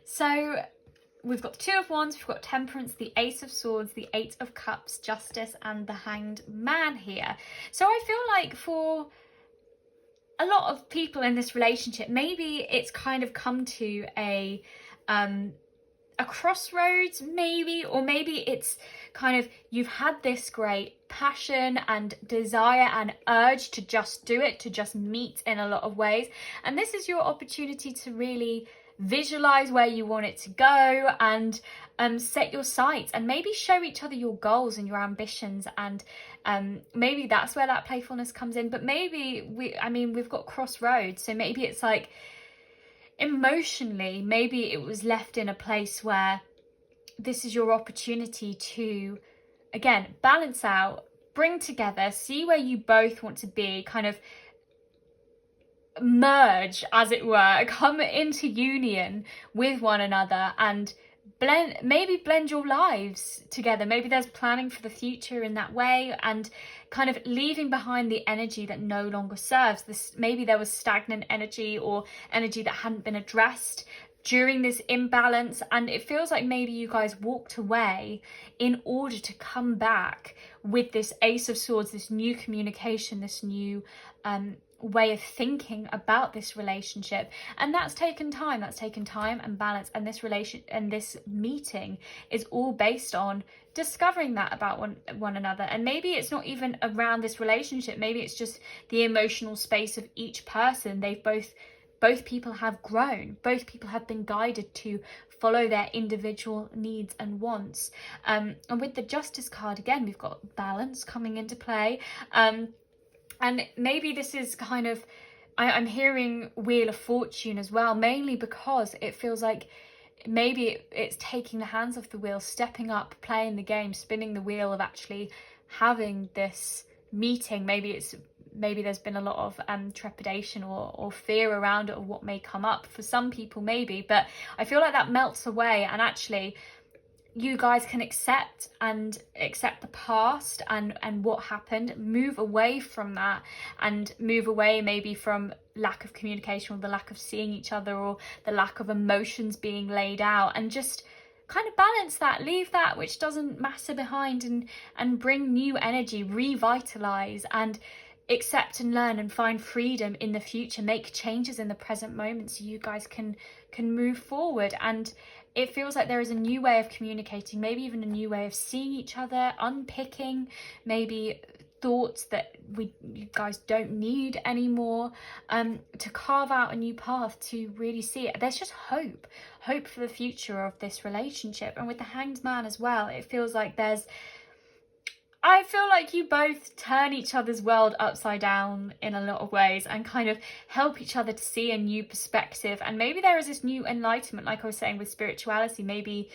so we've got the Two of Wands, we've got Temperance, the Ace of Swords, the Eight of Cups, Justice, and the Hanged Man here. So I feel like for a lot of people in this relationship, maybe it's kind of come to a crossroads, maybe, or maybe it's kind of, you've had this great passion and desire and urge to just do it, to just meet in a lot of ways. And this is your opportunity to really visualize where you want it to go, and set your sights, and maybe show each other your goals and your ambitions. And maybe that's where that playfulness comes in. But maybe we've got crossroads, so maybe it's like emotionally, maybe it was left in a place where this is your opportunity to, again, balance out, bring together, see where you both want to be, kind of merge, as it were, come into union with one another, and blend your lives together. Maybe there's planning for the future in that way, and kind of leaving behind the energy that no longer serves. Maybe there was stagnant energy, or energy that hadn't been addressed during this imbalance, and it feels like maybe you guys walked away in order to come back with this Ace of Swords, this new communication, this new way of thinking about this relationship. And that's taken time and balance, and this meeting is all based on discovering that about one another. And maybe it's not even around this relationship, maybe it's just the emotional space of each person. Both people have grown, both people have been guided to follow their individual needs and wants. And with the Justice card, again, we've got balance coming into play. And maybe this is kind of, I'm hearing Wheel of Fortune as well, mainly because it feels like maybe it's taking the hands off the wheel, stepping up, playing the game, spinning the wheel of actually having this meeting. Maybe there's been a lot of trepidation or fear around it, or what may come up for some people maybe, but I feel like that melts away, and actually you guys can accept the past and what happened, move away from that, and move away maybe from lack of communication, or the lack of seeing each other, or the lack of emotions being laid out, and just kind of balance that, leave that which doesn't matter behind, and bring new energy, revitalize, and accept and learn and find freedom in the future, make changes in the present moment, so you guys can move forward. And it feels like there is a new way of communicating, maybe even a new way of seeing each other, unpicking maybe thoughts that you guys don't need anymore, to carve out a new path, to really see it. There's just hope for the future of this relationship. And with the Hanged Man as well, it feels like I feel like you both turn each other's world upside down in a lot of ways, and kind of help each other to see a new perspective. And maybe there is this new enlightenment, like I was saying with spirituality, maybe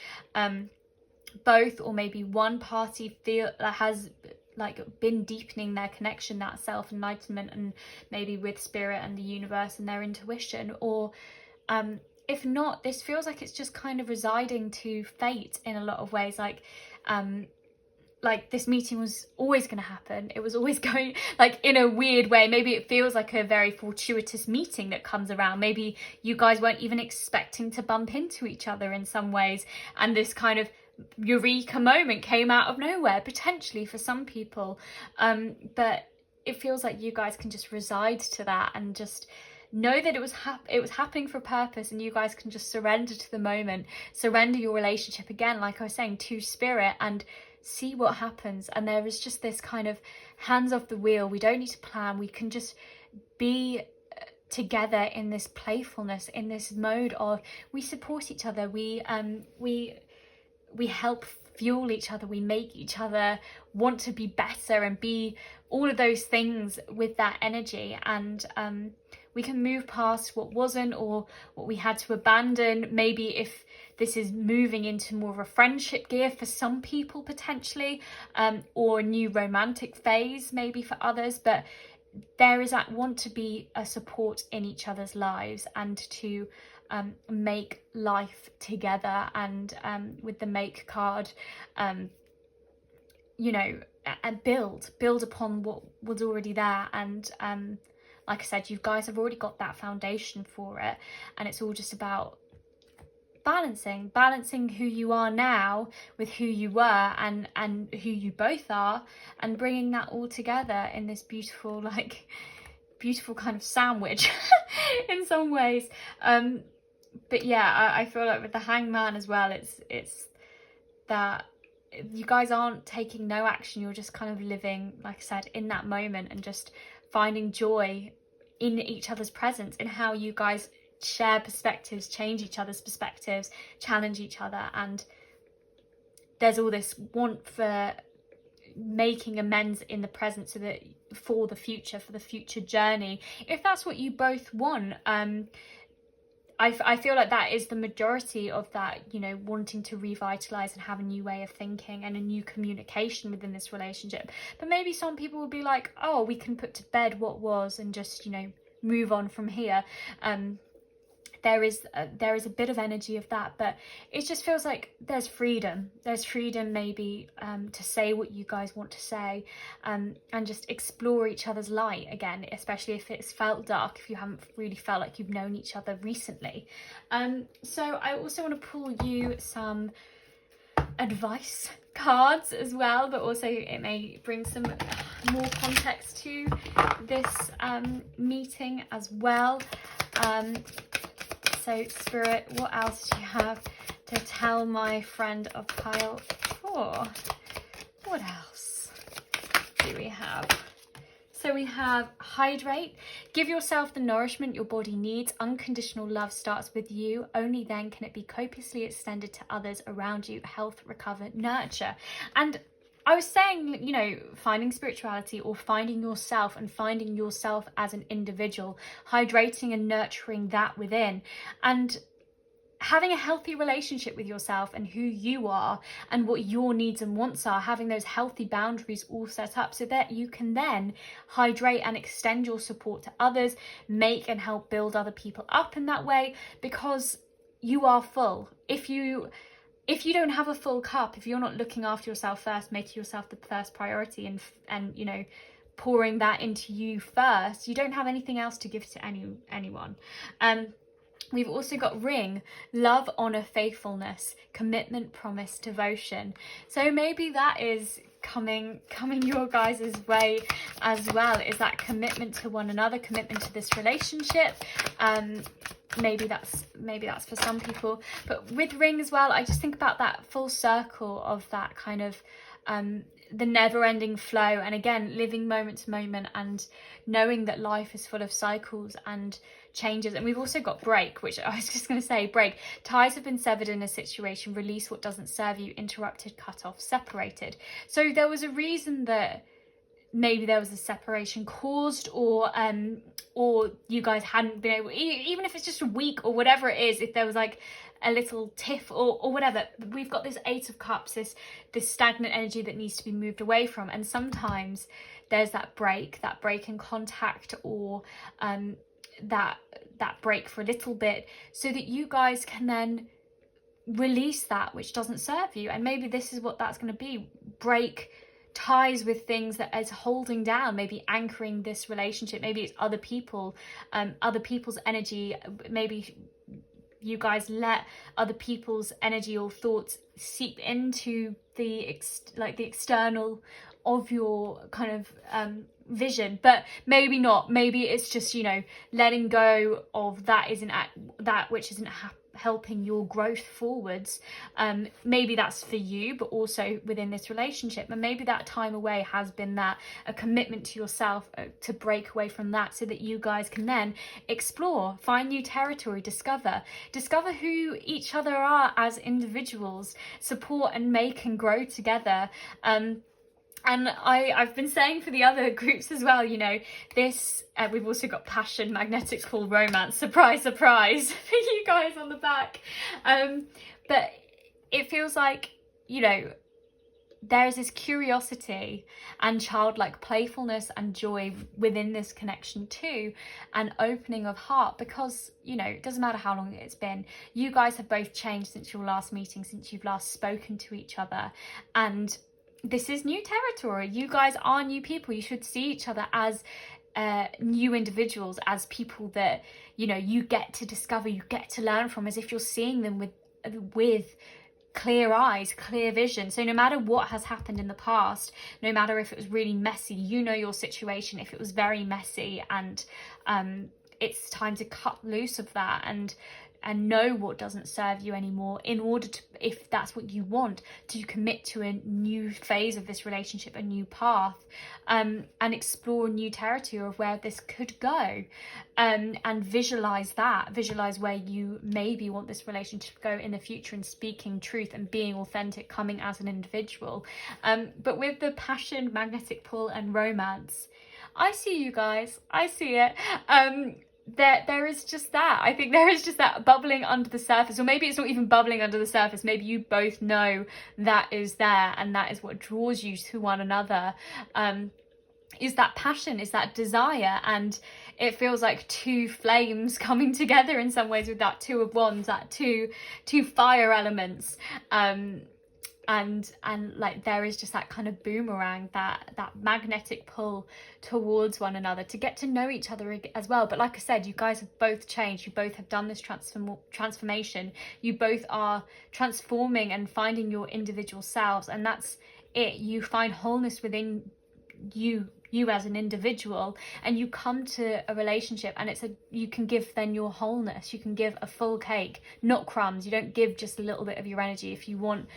both, or maybe one party has like been deepening their connection, that self-enlightenment, and maybe with spirit and the universe and their intuition. Or if not, this feels like it's just kind of residing to fate in a lot of ways. Like this meeting was always going to happen. It was always going, like, in a weird way. Maybe it feels like a very fortuitous meeting that comes around. Maybe you guys weren't even expecting to bump into each other in some ways, and this kind of eureka moment came out of nowhere, potentially for some people. But it feels like you guys can just reside to that, and just know that it was happening for a purpose, and you guys can just surrender to the moment, surrender your relationship, again, like I was saying, to spirit, and see what happens. And there is just this kind of hands off the wheel. We don't need to plan, we can just be together in this playfulness, in this mode of we support each other, we help fuel each other, we make each other want to be better, and be all of those things with that energy. And we can move past what wasn't, or what we had to abandon. Maybe if this is moving into more of a friendship gear for some people potentially, or a new romantic phase maybe for others. But there is that want to be a support in each other's lives, and to make life together. And with the Make card, you know, and build upon what was already there. And like I said, you guys have already got that foundation for it, and it's all just about balancing who you are now with who you were, and who you both are, and bringing that all together in this beautiful kind of sandwich in some ways. But yeah, I feel like with the Hangman as well, it's that you guys aren't taking no action, you're just kind of living, like I said, in that moment, and just finding joy in each other's presence, in how you guys share perspectives, change each other's perspectives, challenge each other, and there's all this want for making amends in the present so that for the future journey, if that's what you both want. I feel like that is the majority of that, you know, wanting to revitalize and have a new way of thinking and a new communication within this relationship. But maybe some people will be like, oh, we can put to bed what was and just, you know, move on from here. There is a bit of energy of that, but it just feels like there's freedom maybe to say what you guys want to say, and just explore each other's light again, especially if it's felt dark, if you haven't really felt like you've known each other recently. So I also want to pull you some advice cards as well, but also it may bring some more context to this meeting as well. So Spirit, what else do you have to tell my friend of pile 4? What else do we have? So we have hydrate. Give yourself the nourishment your body needs. Unconditional love starts with you. Only then can it be copiously extended to others around you. Health, recover, nurture. And I was saying, you know, finding spirituality or finding yourself and finding yourself as an individual, hydrating and nurturing that within, and having a healthy relationship with yourself and who you are and what your needs and wants are, having those healthy boundaries all set up so that you can then hydrate and extend your support to others, make and help build other people up in that way, because you are full. If you don't have a full cup, if you're not looking after yourself first, making yourself the first priority and you know, pouring that into you first, you don't have anything else to give to anyone. We've also got ring, love, honor, faithfulness, commitment, promise, devotion. So maybe that is coming your guys' way as well, is that commitment to one another, commitment to this relationship. Maybe that's for some people, but with ring as well, I just think about that full circle of that kind of the never-ending flow, and again, living moment to moment and knowing that life is full of cycles and changes. And we've also got break, which I was just going to say, break. Ties have been severed in a situation. Release what doesn't serve you. Interrupted, cut off, separated. So there was a reason that maybe there was a separation caused, or you guys hadn't been able, even if it's just a week or whatever it is, if there was like a little tiff or whatever, we've got this 8 of cups, this stagnant energy that needs to be moved away from. And sometimes there's that break in contact, or that break for a little bit, so that you guys can then release that which doesn't serve you. And maybe this is what that's going to be. Break ties with things that is holding down, maybe anchoring this relationship. Maybe it's other people's energy. Maybe you guys let other people's energy or thoughts seep into the external of your kind of vision, but maybe not. Maybe it's just, you know, letting go of that which isn't helping your growth forwards. Maybe that's for you, but also within this relationship. And maybe that time away has been a commitment to yourself to break away from that, so that you guys can then explore, find new territory, discover who each other are as individuals, support and make and grow together. And I've been saying for the other groups as well, you know, this, we've also got passion, magnetic pull, romance, surprise, surprise for you guys on the back. But it feels like, you know, there is this curiosity and childlike playfulness and joy within this connection too, and opening of heart, because, you know, it doesn't matter how long it's been. You guys have both changed since your last meeting, since you've last spoken to each other, and this is new territory. You guys are new people. You should see each other as new individuals, as people that, you know, you get to discover, you get to learn from, as if you're seeing them with clear eyes, clear vision. So no matter what has happened in the past, no matter if it was really messy, you know your situation, if it was very messy, and it's time to cut loose of that and know what doesn't serve you anymore, in order to, if that's what you want, to commit to a new phase of this relationship, a new path, and explore new territory of where this could go, and visualize where you maybe want this relationship to go in the future, and speaking truth and being authentic, coming as an individual. But with the passion, magnetic pull and romance, I see you guys, I see it. There is just that. I think there is just that bubbling under the surface, or maybe it's not even bubbling under the surface. Maybe you both know that is there, and that is what draws you to one another. Is that passion, is that desire, and it feels like two flames coming together in some ways, with that two of wands, that two fire elements. And like there is just that kind of boomerang, that magnetic pull towards one another, to get to know each other as well. But like I said, you guys have both changed, you both have done this transformation, you both are transforming and finding your individual selves, and that's it. You find wholeness within you as an individual, and you come to a relationship, and you can give then your wholeness. You can give a full cake, not crumbs. You don't give just a little bit of your energy. If you want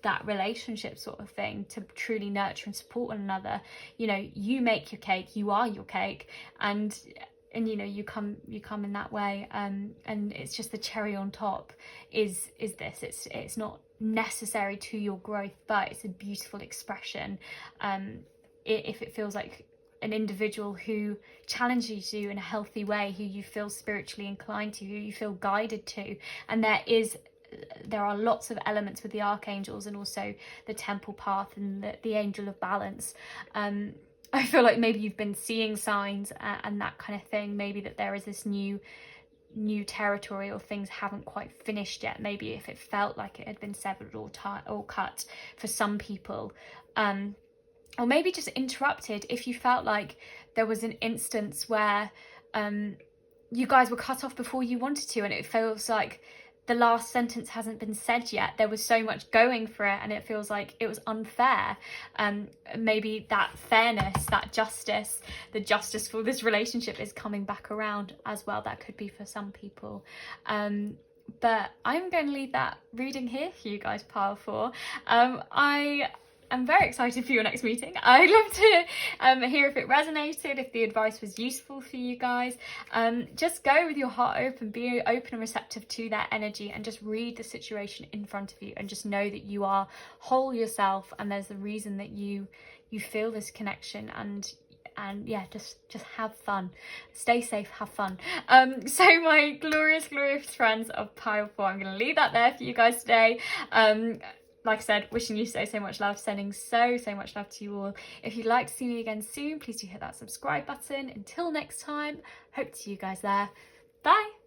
that relationship sort of thing to truly nurture and support one another, you know, you make your cake, you are your cake, and you know, you come in that way, and it's just the cherry on top is this. It's not necessary to your growth, but it's a beautiful expression. If it feels like an individual who challenges you in a healthy way, who you feel spiritually inclined to, who you feel guided to, and there are lots of elements with the archangels, and also the temple path and the angel of balance. I feel like maybe you've been seeing signs and that kind of thing, maybe that there is this new territory, or things haven't quite finished yet. Maybe if it felt like it had been severed or cut for some people, or maybe just interrupted, if you felt like there was an instance where you guys were cut off before you wanted to, and it feels like the last sentence hasn't been said yet. There was so much going for it, and it feels like it was unfair. Maybe that fairness, that justice, the justice for this relationship is coming back around as well. That could be for some people. But I'm going to leave that reading here for you guys, pile 4. I'm very excited for your next meeting. I'd love to hear if it resonated, if the advice was useful for you guys. Just go with your heart open, be open and receptive to that energy, and just read the situation in front of you, and just know that you are whole yourself, and there's a reason that you feel this connection, and yeah, just have fun, stay safe, have fun. So my glorious friends of pile 4, I'm going to leave that there for you guys today. Like I said, wishing you so much love, sending so much love to you all. If you'd like to see me again soon, please do hit that subscribe button. Until next time, hope to see you guys there. Bye.